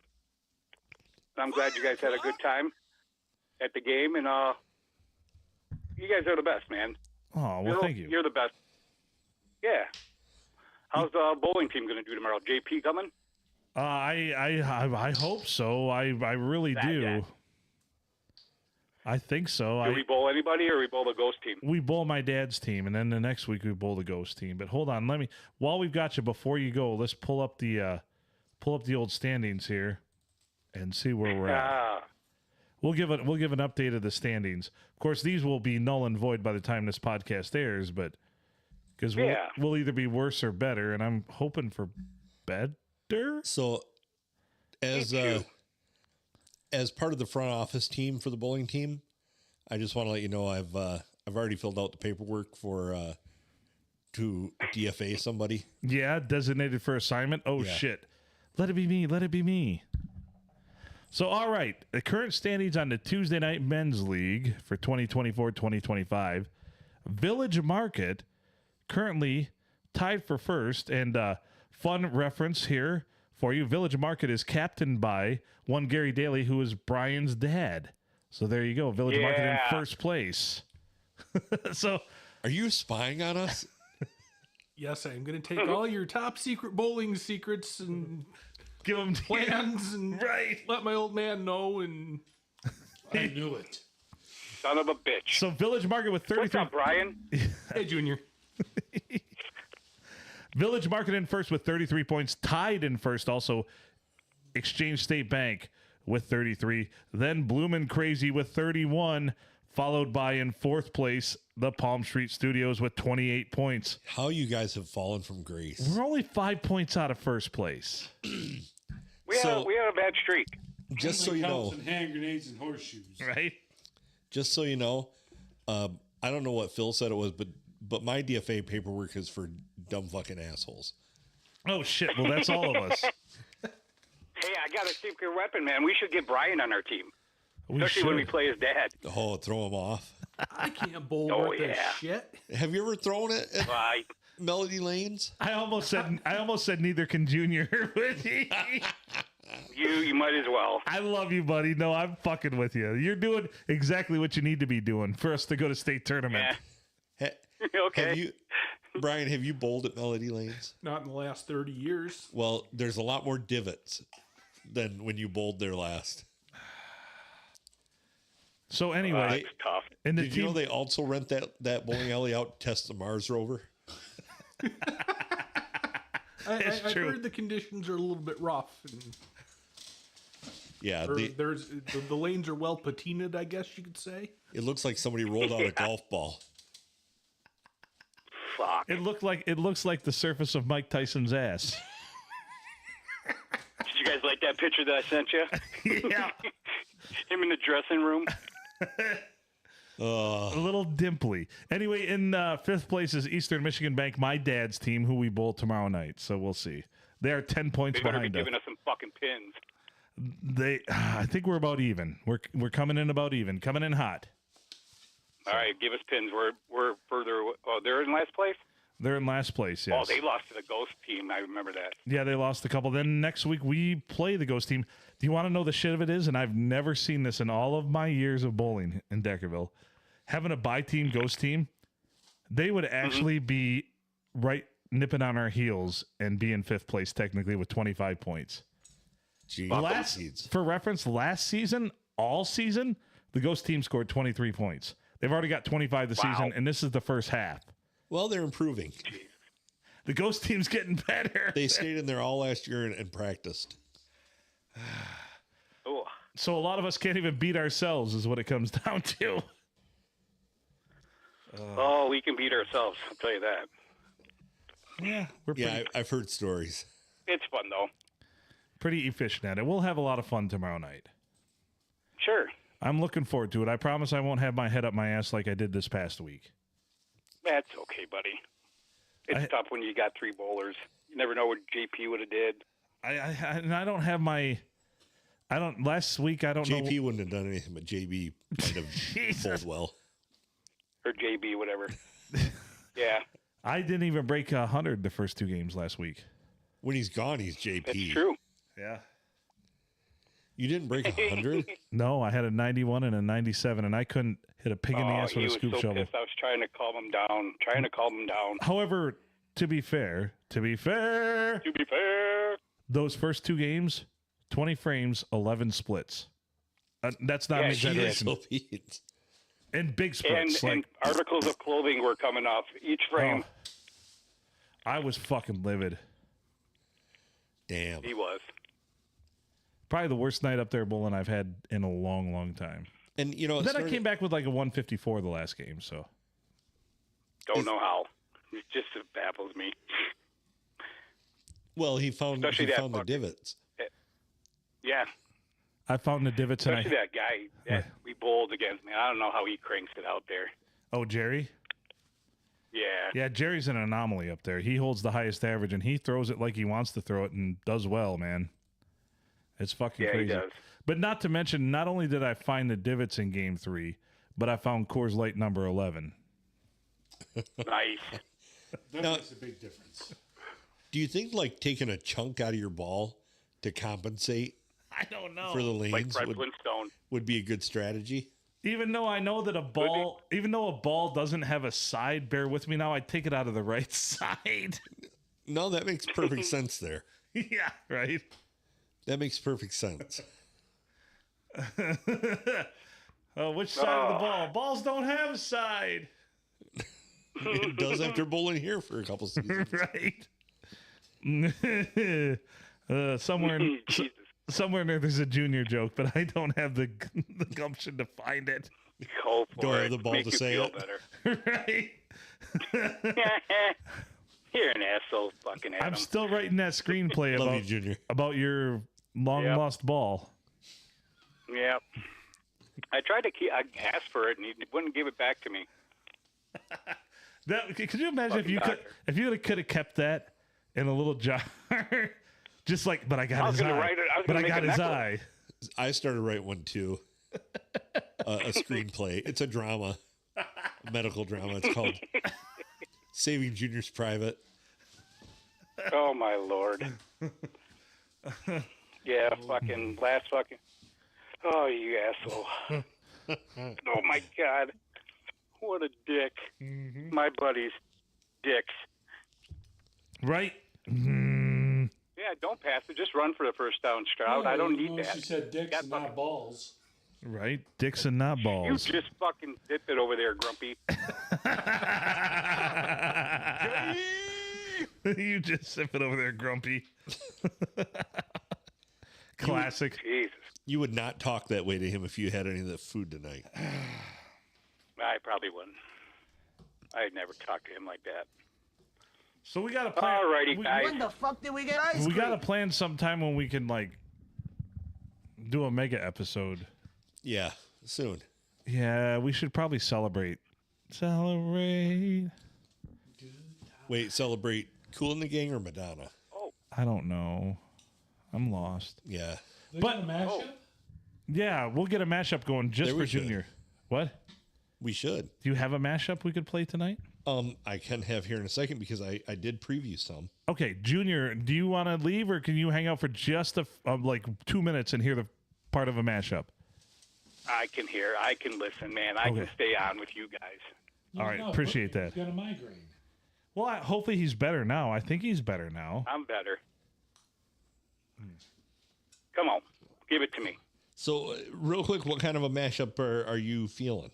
I'm glad you guys had a good time at the game, and you guys are the best, man. Oh, well, thank you. You're the best. Yeah. How's the bowling team going to do tomorrow? JP coming? I hope so. I really do. Yeah. I think so. Do we bowl anybody, or we bowl the ghost team? We bowl my dad's team, and then the next week we bowl the ghost team. But hold on, while we've got you, before you go, let's pull up the old standings here and see where we're at. We'll give an update of the standings. Of course, these will be null and void by the time this podcast airs, but because we'll either be worse or better, and I'm hoping for better. So, as part of the front office team for the bowling team, I just want to let you know I've already filled out the paperwork for to DFA somebody. Yeah, designated for assignment. Oh shit! Let it be me. Let it be me. So, all right, the current standings on the Tuesday Night Men's League for 2024-2025. Village Market currently tied for first, and fun reference here for you. Village Market is captained by one Gary Daly, who is Brian's dad. So there you go. Village Market in first place. So, are you spying on us? Yes, I'm going to take all your top secret bowling secrets and give them plans and let my old man know. And I knew it. Son of a bitch. So Village Market with 33. What's up, Brian? Hey, Junior. Village Market in first with 33 points. Tied in first also Exchange State Bank with 33. Then Bloomin' Crazy with 31. Followed by in fourth place, the Palm Street Studios with 28 points. How you guys have fallen from grace. We're only 5 points out of first place. We had a bad streak. Just so you know, and hand grenades and horseshoes. Right? just so you know, I don't know what Phil said it was, but my DFA paperwork is for dumb fucking assholes. Oh, shit. Well, that's all of us. Hey, I got a secret weapon, man. We should get Brian on our team. Especially when we play his dad. Oh, throw him off. I can't bowl worth yeah. a shit. Have you ever thrown it at Right. Melody Lanes? I almost said neither can Junior. You might as well. I love you, buddy. No, I'm fucking with you. You're doing exactly what you need to be doing for us to go to state tournament. Yeah. Ha- Okay. Brian, have you bowled at Melody Lanes? Not in the last 30 years. Well, there's a lot more divots than when you bowled there last. So anyway, It's tough. and the Did team, you know they also rent that bowling alley out to test the Mars rover? It's I true. heard the conditions are a little bit rough. And, Yeah, or the lanes are well patinaed, I guess you could say. it looks like somebody rolled out a golf ball. Fuck. it looks like the surface of Mike Tyson's ass. Did you guys like that picture that I sent you? Yeah, Him in the dressing room. a little dimply. Anyway, in fifth place is Eastern Michigan Bank, my dad's team, who we bowl tomorrow night. So we'll see. They are 10 points They better be behind us. giving us some fucking pins. I think we're about even. We're coming in about even. Coming in hot. All right, give us pins. We're further. Oh, they're in last place. They're in last place. Yes. Oh, they lost to the Ghost team. I remember that. Yeah, they lost a couple. Then next week we play the Ghost team. Do you want to know the shit of it is? And I've never seen this in all of my years of bowling in Deckerville. Having a bye team, Ghost team, they would actually be right nipping on our heels and be in fifth place technically with 25 points. Gee, For reference, last season, all season, the Ghost team scored 23 points. They've already got 25 this season, and this is the first half. well, they're improving. The Ghost team's getting better. They stayed in there all last year and practiced. Oh, So a lot of us can't even beat ourselves is what it comes down to. we can beat ourselves. I'll tell you that. Yeah, we're Yeah, I've heard stories. It's fun though. pretty efficient at it. We'll have a lot of fun tomorrow night. Sure. I'm looking forward to it. I promise I won't have my head up my ass like I did this past week. That's okay, buddy. It's tough when you got three bowlers. You never know what JP would have did. I don't have my. Last week, I don't know. JP wouldn't have done anything, but JB might have bowled well. Or JB, whatever. Yeah, I didn't even break 100 the first two games last week. When he's gone, he's JP. that's true. Yeah. You didn't break 100? No, I had a 91 and a 97, and I couldn't hit a pig in the ass he with a was scoop so shovel. pissed. I was trying to calm him down. However, to be fair, To be fair, those first two games, 20 frames, 11 splits. That's not an Yeah, exaggeration. So Pete. And big splits. and articles of clothing were coming off each frame. I was fucking livid. Damn. He was. Probably the worst night up there bowling I've had in a long, long time. And, you know, Then I came back with like a 154 the last game, so. Don't know how. It just baffles me. Well, he found Especially that the fucker. divots. Yeah, I found the divots and especially that guy that we bowled against, man. I don't know how he cranks it out there. Oh, Jerry? Yeah. Yeah, Jerry's an anomaly up there. He holds the highest average, and he throws it like he wants to throw it and does well, man. It's fucking Yeah, he crazy. does. But not to mention, not only did I find the divots in Game 3, but I found Coors Light number 11. Nice. That makes a big difference. Do you think, like, taking a chunk out of your ball to compensate I don't know. for the Like lanes Fred Flintstone. would be a good strategy? Even though I know that a ball doesn't have a side, bear with me now, I take it out of the right side. No, that makes perfect sense there. Yeah, right. That makes perfect sense. Oh, which side of the ball? Balls don't have a side. It does after bowling here for a couple seasons. Right. Somewhere, Jesus. somewhere there's a Junior joke, but I don't have the gumption to find it. Go for Don't it. have the ball Make to you say feel it. better. Right? You're an asshole, fucking Adam. I'm still writing that screenplay Love you, Junior. about your long Yep. lost ball. Yep. I tried to I asked for it, and he wouldn't give it back to me. Could you imagine if Fucking you could have kept that in a little jar, just like, but I got his eye. But I got his eye. I started to write one too. A screenplay. It's a drama, a medical drama. It's called Saving Junior's Private. Oh my lord. Yeah, fucking last fucking. Oh, you asshole. Oh my god. What a dick. Mm-hmm. My buddy's dicks. Right? Yeah, don't pass it. Just run for the first down, Stroud. I don't need that. She said dicks Got and not fucking- balls. Right? Dicks and not You balls. just fucking dip it over there, Grumpy. You just sip it over there, Grumpy. Classic. Jesus. You would not talk that way to him if you had any of the food tonight. I probably wouldn't. I'd never talk to him like that. So we got to plan. Alrighty, guys. When the fuck did we get ice cream? We got to plan sometime when we can like do a mega episode. Yeah, soon. Yeah, we should probably celebrate. Celebrate. Wait, celebrate Cool in the Gang or Madonna? I don't know. I'm lost. Yeah. They But- got a mashup? Yeah, we'll get a mashup going just There for we should. Junior. What? We should. Do you have a mashup we could play tonight? I can have here in a second because I did preview some. Okay, Junior, do you want to leave or can you hang out for just like 2 minutes and hear the part of a mashup? I can hear. I can listen, man. I Okay. can stay on with you guys. All right, appreciate he's that. got a migraine. Well, hopefully he's better now. I think he's better now. I'm better. Come on. Give it to me. So, real quick, what kind of a mashup are you feeling?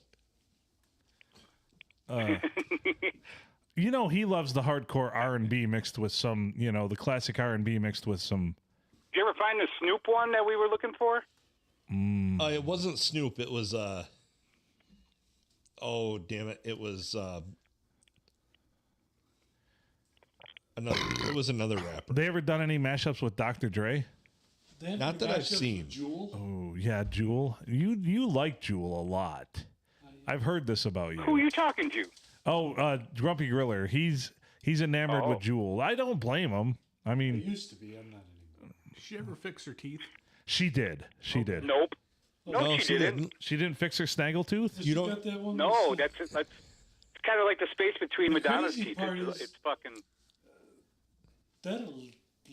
You know, he loves the hardcore R&B mixed with some, the classic R&B mixed with some. Did you ever find the Snoop one that we were looking for? It wasn't Snoop. It was, oh, damn it. It was, another rapper. They ever done any mashups with Dr. Dre? They have Not the that I've mashups with seen. Jewel. Oh, yeah, Jewel. You like Jewel a lot. I've heard this about Who are you. you talking to? Oh, Grumpy Griller. He's enamored Oh. with Jewel. I don't blame him. I It mean, used to be. I'm not anymore. Did she ever fix her teeth? she did. She did. Nope. No, she didn't. She didn't fix her snaggletooth? Has You she don't- got that one No, that's- that's kind of like the space between The Madonna's crazy teeth. part It's, is- it's fucking. that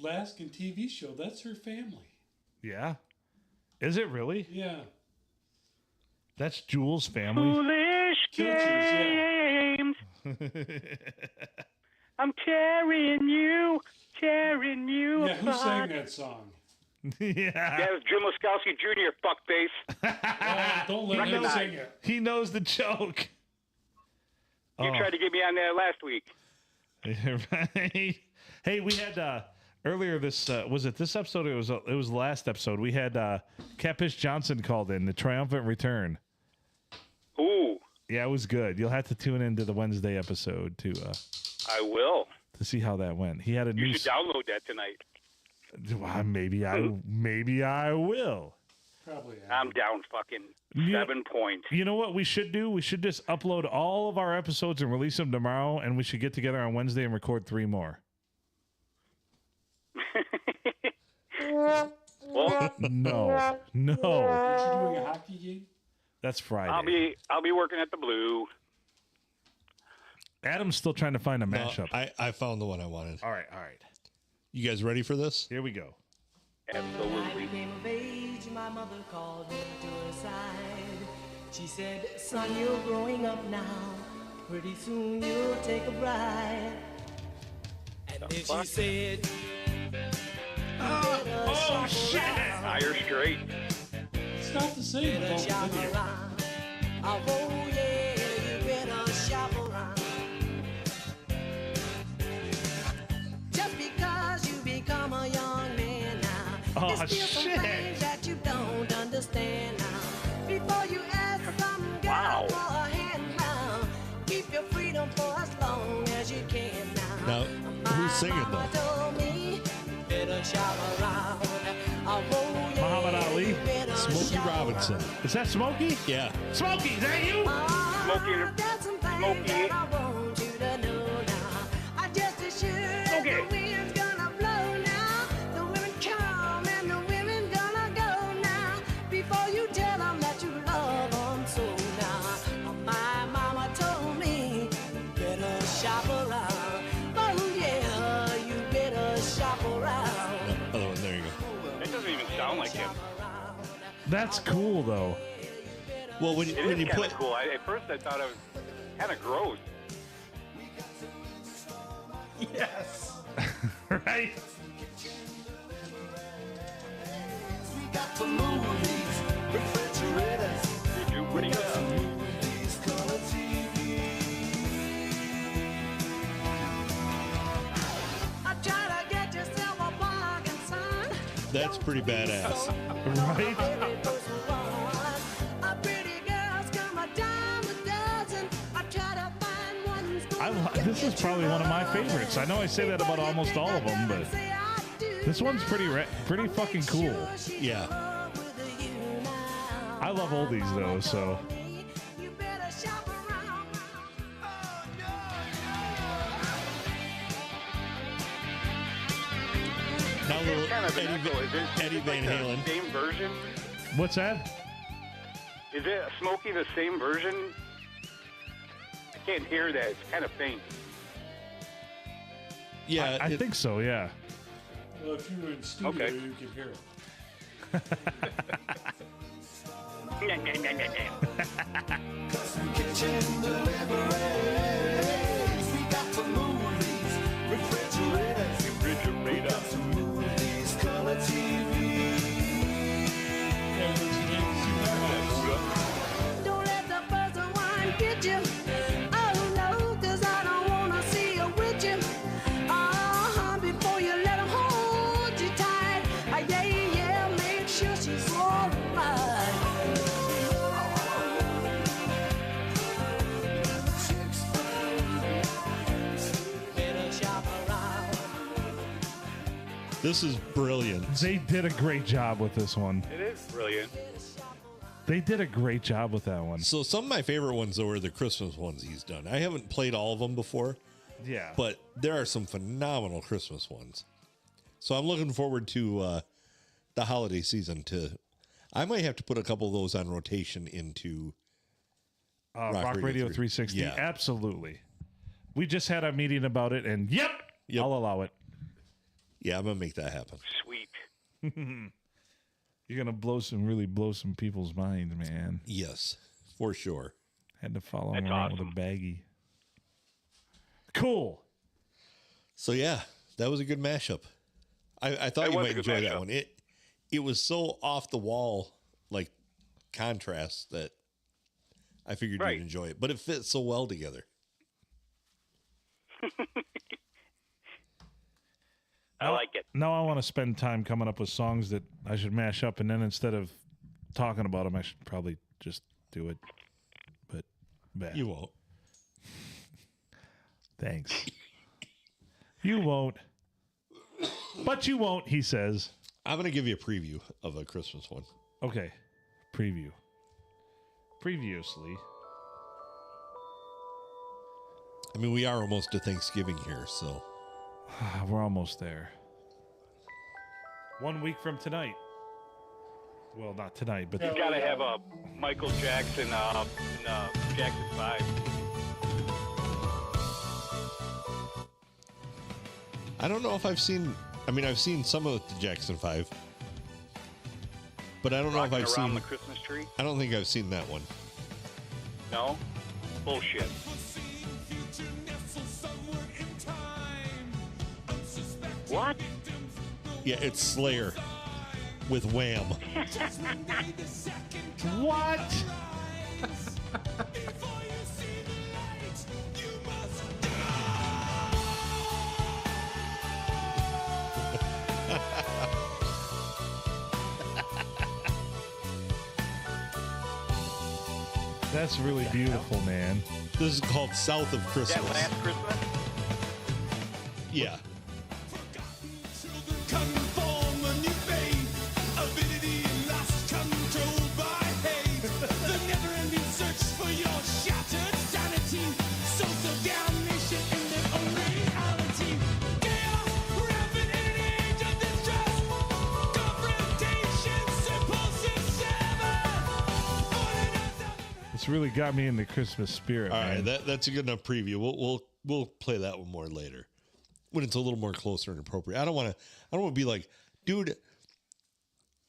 Alaskan TV show. That's her family. Yeah. Is it really? Yeah. That's Jewel's family. Foolish Kilters, games. I'm tearing you Yeah, who sang apart. that song? Yeah. That was Jim Laskowski Jr., fuckface. Don't let him Recognize. sing it. He knows the joke. You tried to get me on there last week. Right. Hey, we had earlier this was it this episode? It was the last episode. We had Catfish Johnson called in the triumphant return. Ooh, Yeah, it was good. You'll have to tune into the Wednesday episode to I will. see how that went. He had a You new. should download that tonight. Well, maybe I will. Probably. I'm down fucking You- 7 points. You know what we should do? We should just upload all of our episodes and release them tomorrow, and we should get together on Wednesday and record 3 more. Well, No, Aren't you doing a hockey game? that's Friday. I'll be working at the Blue. Adam's still trying to find a No, mashup. I found the one I wanted. All right. You guys ready for this? Here we go. When I Absolutely. became of age, my mother called me to her side. She said, son, you're growing up now. Pretty soon you'll take a bride. And then she said, Oh shit! Higher straight. It's not the same. better Don't shop video. around. Oh yeah, you better shop around. Just because you Oh, There's still some shit. things that you don't understand now. Before you ask some girl Wow. for a hand now, keep your freedom for as long as you can now. Now, who's singing Mama though? told me, better shop around. Muhammad Ali? Smokey Robinson. Is that Smokey? Yeah. Smokey, is that you? Smokey. The wind's gonna blow now. The women come and the women gonna go now. Before you tell them that you love them so now. My mama told me, better shop around. Oh yeah, you better shop around. Other one. There you go. That doesn't even sound like him. That's cool, though. Well, when It you is kind put of cool. At first, I thought it was kind of gross. Yes. Right? You do pretty good. I try to get yourself a bargain, son. that's pretty badass. Right? Every person wants a pretty girl's come a dime a dozen. I try to find one. This is probably one of my favorites. I know I say that about almost all of them, but this one's pretty fucking cool. Yeah. I love oldies, though, so. You better shop around. Now little Kind of an Eddie, echo. Is it Eddie Van like Halen. the same version? What's that? Is it Smokey the same version? I can't hear that. It's kind of faint. Yeah. I it- think so, yeah. Well, if you were in studio, Okay. you could hear it. Don't let the buzz of wine get you. Oh no, 'cause I don't wanna see you with you. Before you let 'em hold you tight. Yeah, make sure she's all right. Better shop around. This is brilliant. They did a great job with this one. It is brilliant. They did a great job with that one. So some of my favorite ones though are the Christmas ones he's done. I haven't played all of them before, Yeah. but there are some phenomenal Christmas ones. So I'm looking forward to the holiday season. I might have to put a couple of those on rotation into. Rock Radio 360. Yeah. Absolutely. We just had a meeting about it, and yep. I'll allow it. Yeah, I'm gonna make that happen. Sweet. You're gonna really blow some people's minds, man. Yes, for sure. Had to follow him That's around awesome. with a baggie. Cool. So yeah, that was a good mashup. I thought That you was might a good enjoy that mashup. one. It was so off the wall, like contrast, that I figured Right. you'd enjoy it. But it fits so well together. I like it. Now I want to spend time coming up with songs that I should mash up, and then instead of talking about them, I should probably just do it. But You won't. thanks. You won't. But you won't, he says. I'm gonna give you a preview of a Christmas one. Okay. Preview. Previously. I mean, we are almost to Thanksgiving here, so We're almost there. 1 week from tonight. Well, not tonight, but You gotta have a Michael Jackson Jackson 5. I don't know if I've seen. I mean, I've seen some of the Jackson 5, but I don't know if Rocking I've around seen. the Christmas tree. I don't think I've seen that one. No, bullshit. What? Yeah, it's Slayer with Wham. what? That's really beautiful, man. This is called South of Christmas. That last Christmas? Yeah. It's really got me in the Christmas spirit, All man. right, that's a good enough preview. We'll play that one more later when it's a little more closer and appropriate. I don't want to be like, dude,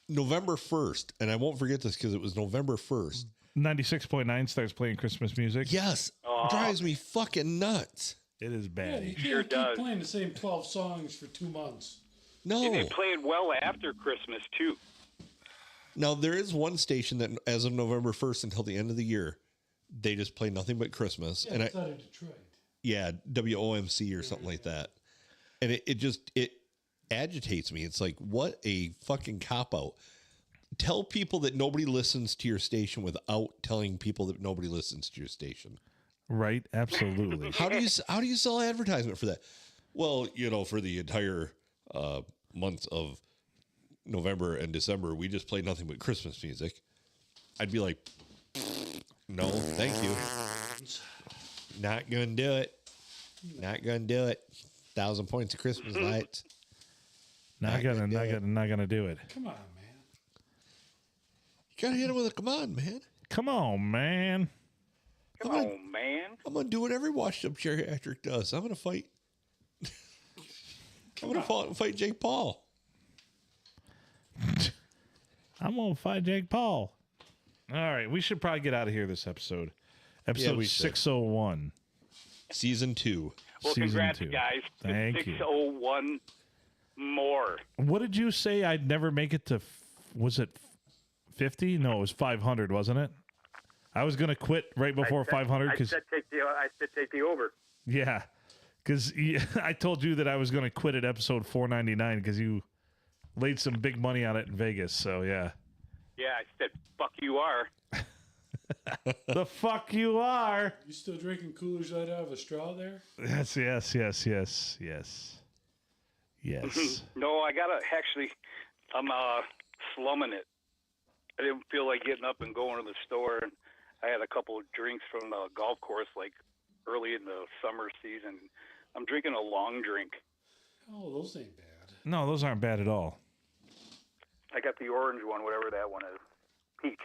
November 1st, and I won't forget this because it was November 1st. 96.9 starts playing Christmas music. Yes, drives me fucking nuts. It is Yeah, bad. you can't Sure keep does. playing the same 12 songs for 2 months. No. And they play it well after Christmas, too. Now, there is one station that, as of November 1st until the end of the year, they just play nothing but Christmas. Yeah, and it's out of Detroit. yeah, WOMC or something like that. And it agitates me. It's like, what a fucking cop-out. Tell people that nobody listens to your station without telling people that nobody listens to your station. Right? Absolutely. How do you sell advertisement for that? Well, for the entire month of November and December, we just play nothing but Christmas music. I'd be like, no, thank you. Not gonna do it. Not gonna do it. 1,000 points of Christmas lights. Not gonna do it. Come on, man. You gotta hit it with a come on, man. Come on, man. Come on, man. I'm gonna do what every washed-up geriatric does. I'm gonna fight. I'm gonna fight Jake Paul. I'm gonna fight Jake Paul. All right, we should probably get out of here this episode. Episode we should. 601. Season 2. Well, Season congrats, 2. guys. Thank you. 601 more. What did you say? I'd never make it to, was it 50? No, it was 500, wasn't it? I was going to quit right before 500 because I said take the over. yeah, because I told you that I was going to quit at episode 499 because you laid some big money on it in Vegas. So yeah, Yeah, I said fuck you are. the fuck you are. You still drinking Coolidge Light out of a straw there? Yes. No, I gotta actually. I'm slumming it. I didn't feel like getting up and going to the store, and I had a couple of drinks from the golf course like early in the summer season. I'm drinking a long drink. Oh, those ain't bad. No, those aren't bad at all. I got the orange one, whatever that one is. Peach.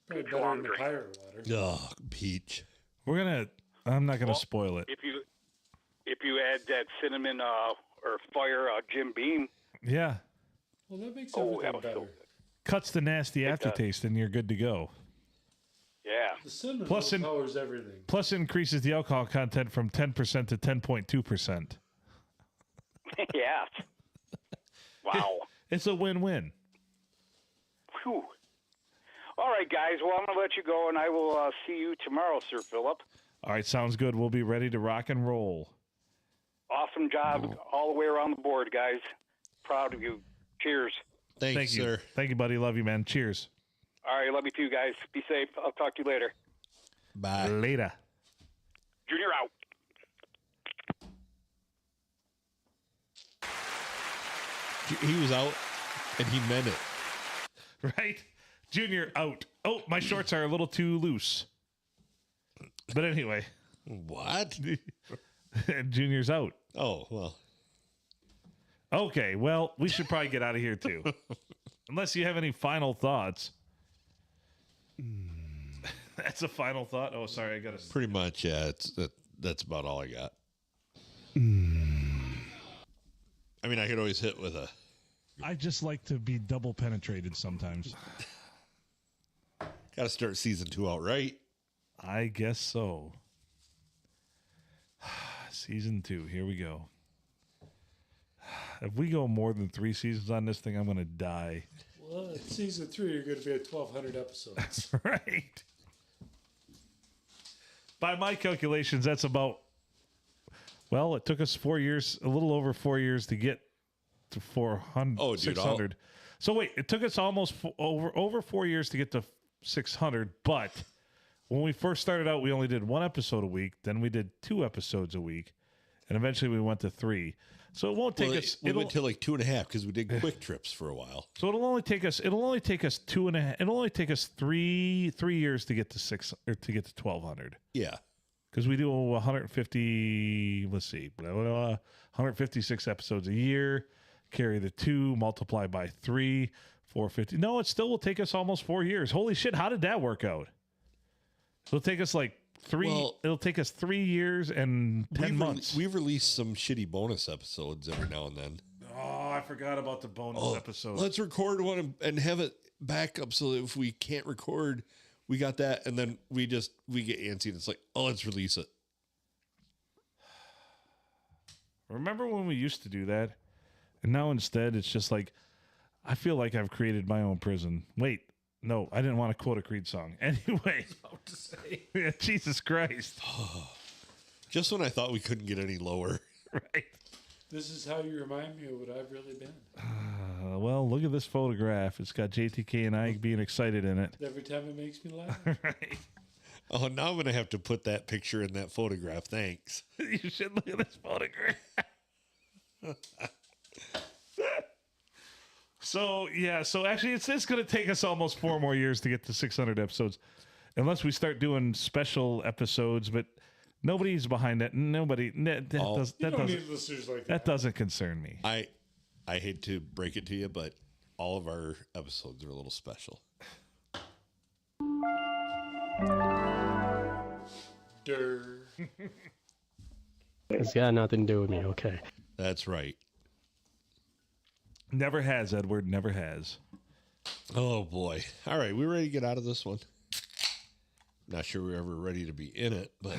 Probably Peach better long than the drink. pirate water. Oh, peach. I'm not gonna spoil it. If you add that cinnamon or fire Jim Beam, Yeah, Well, that makes oh, everything that was better. so good. cuts the nasty aftertaste, and you're good to go. Yeah. The cinnamon Plus powers everything. Plus, increases the alcohol content from 10% to 10.2%. Yeah. Wow. It's a win-win. Whew. All right, guys. Well, I'm going to let you go, and I will see you tomorrow, Sir Philip. All right, sounds good. We'll be ready to rock and roll. Awesome job all the way around the board, guys. Proud of you. Cheers. Thanks, Thank you. sir. Thank you, buddy. Love you, man. Cheers. All right, love you too, guys. Be safe. I'll talk to you later. Bye. Later. Junior out. He was out, and he meant it. Right? Junior out. Oh, my shorts are a little too loose. But anyway, What? Junior's out. Oh, well. Okay, well, we should probably get out of here too. Unless you have any final thoughts. That's a final thought. Oh, sorry, I got to. Pretty much, yeah. That's about all I got. I mean, I could always hit with a... I just like to be double penetrated sometimes. Got to start season 2 out right. I guess so. Season 2. Here we go. If we go more than 3 seasons on this thing, I'm going to die. Well, at season 3, you're going to be at 1,200 episodes. Right. By my calculations, that's about... Well, it took us 4 years, a little over 4 years to get to 400, Oh, dude, 600. So wait, it took us almost over 4 years to get to 600, but when we first started out, we only did 1 episode a week. Then we did 2 episodes a week, and eventually we went to 3. So it won't take us. We went to like 2.5 because we did quick trips for a while. So it'll only take us 2.5. It'll only take us 3 years to get to 6 or to get to 1,200. Yeah. Because we do 150. Let's see, 156 episodes a year. Carry the 2, multiply by 3, 450. No, it still will take us almost 4 years. Holy shit! How did that work out? It'll take us like 3. Well, it'll take us 3 years and 10 months. We've released some shitty bonus episodes every now and then. Oh, I forgot about the bonus episode. Let's record one and have it back up so that if we can't record, we got that, and then we get antsy and it's like, oh, let's release it. Remember when we used to do that? And now instead it's just like, I feel like I've created my own prison. Wait, no, I didn't want to quote a Creed song. Anyway. About to say. Yeah, Jesus Christ. Just when I thought we couldn't get any lower. Right. This is how you remind me of what I've really been. Well, look at this photograph. It's got JTK and I being excited in it. Every time it makes me laugh. Right. Oh, now I'm going to have to put that picture in that photograph. Thanks. You should look at this photograph. So actually it's going to take us almost 4 more years to get to 600 episodes unless we start doing special episodes, but nobody's behind that. That doesn't concern me. I hate to break it to you, but all of our episodes are a little special. It's got nothing to do with me, okay. That's right. Never has, Edward. Never has. Oh, boy. All right. We ready to get out of this one? Not sure we're ever ready to be in it, but...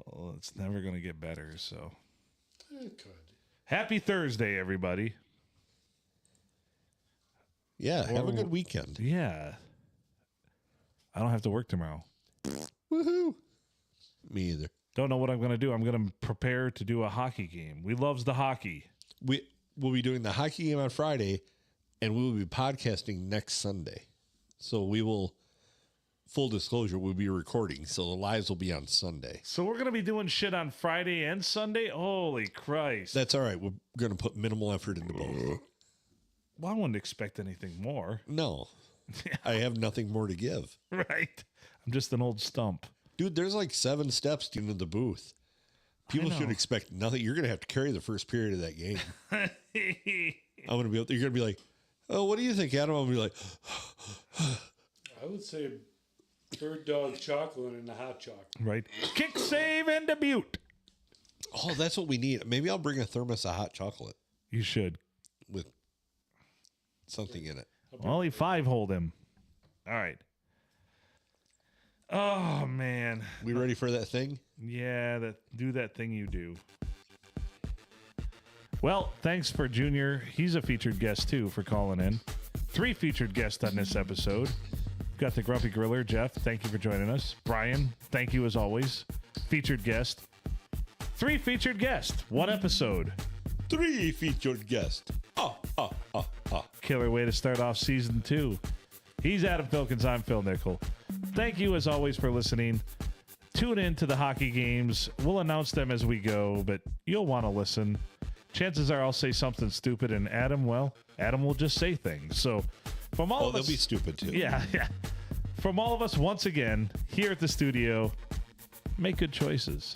Well, it's never going to get better, so... It could. Happy Thursday, everybody. Yeah, have a good weekend. Yeah. I don't have to work tomorrow. Woohoo. Me either. Don't know what I'm going to do. I'm going to prepare to do a hockey game. We loves the hockey. We'll be doing the hockey game on Friday, and we will be podcasting next Sunday. So we will, full disclosure, we'll be recording. So the lives will be on Sunday. So we're going to be doing shit on Friday and Sunday? Holy Christ. That's all right. We're going to put minimal effort into both. Well, I wouldn't expect anything more. No. I have nothing more to give. Right. I'm just an old stump. Dude, there's like 7 steps into the booth. People should expect nothing. You're going to have to carry the first period of that game. I'm going to be, you're going to be like, oh, what do you think, Adam? I'll be like, I would say bird dog chocolate and a hot chocolate. Right. Kick, save, and debut. oh, that's what we need. Maybe I'll bring a thermos of hot chocolate You should. with something in it. Only 5 hold him. All right. Oh, man. We ready for that thing? Yeah, do that thing you do. Well, thanks for Junior. He's a featured guest, too, for calling in. 3 featured guests on this episode. Got the Grumpy Griller, Jeff. Thank you for joining us. Brian, thank you as always. Featured guest. 3 featured guests. 1 episode. 3 featured guests. Killer way to start off season 2. He's Adam Filkins. I'm Phil Nickel. Thank you as always for listening. Tune in to the hockey games. We'll announce them as we go, but you'll want to listen. Chances are I'll say something stupid, and Adam will just say things. So from all of us, they'll be stupid too. Yeah. From all of us, once again, here at the studio, make good choices.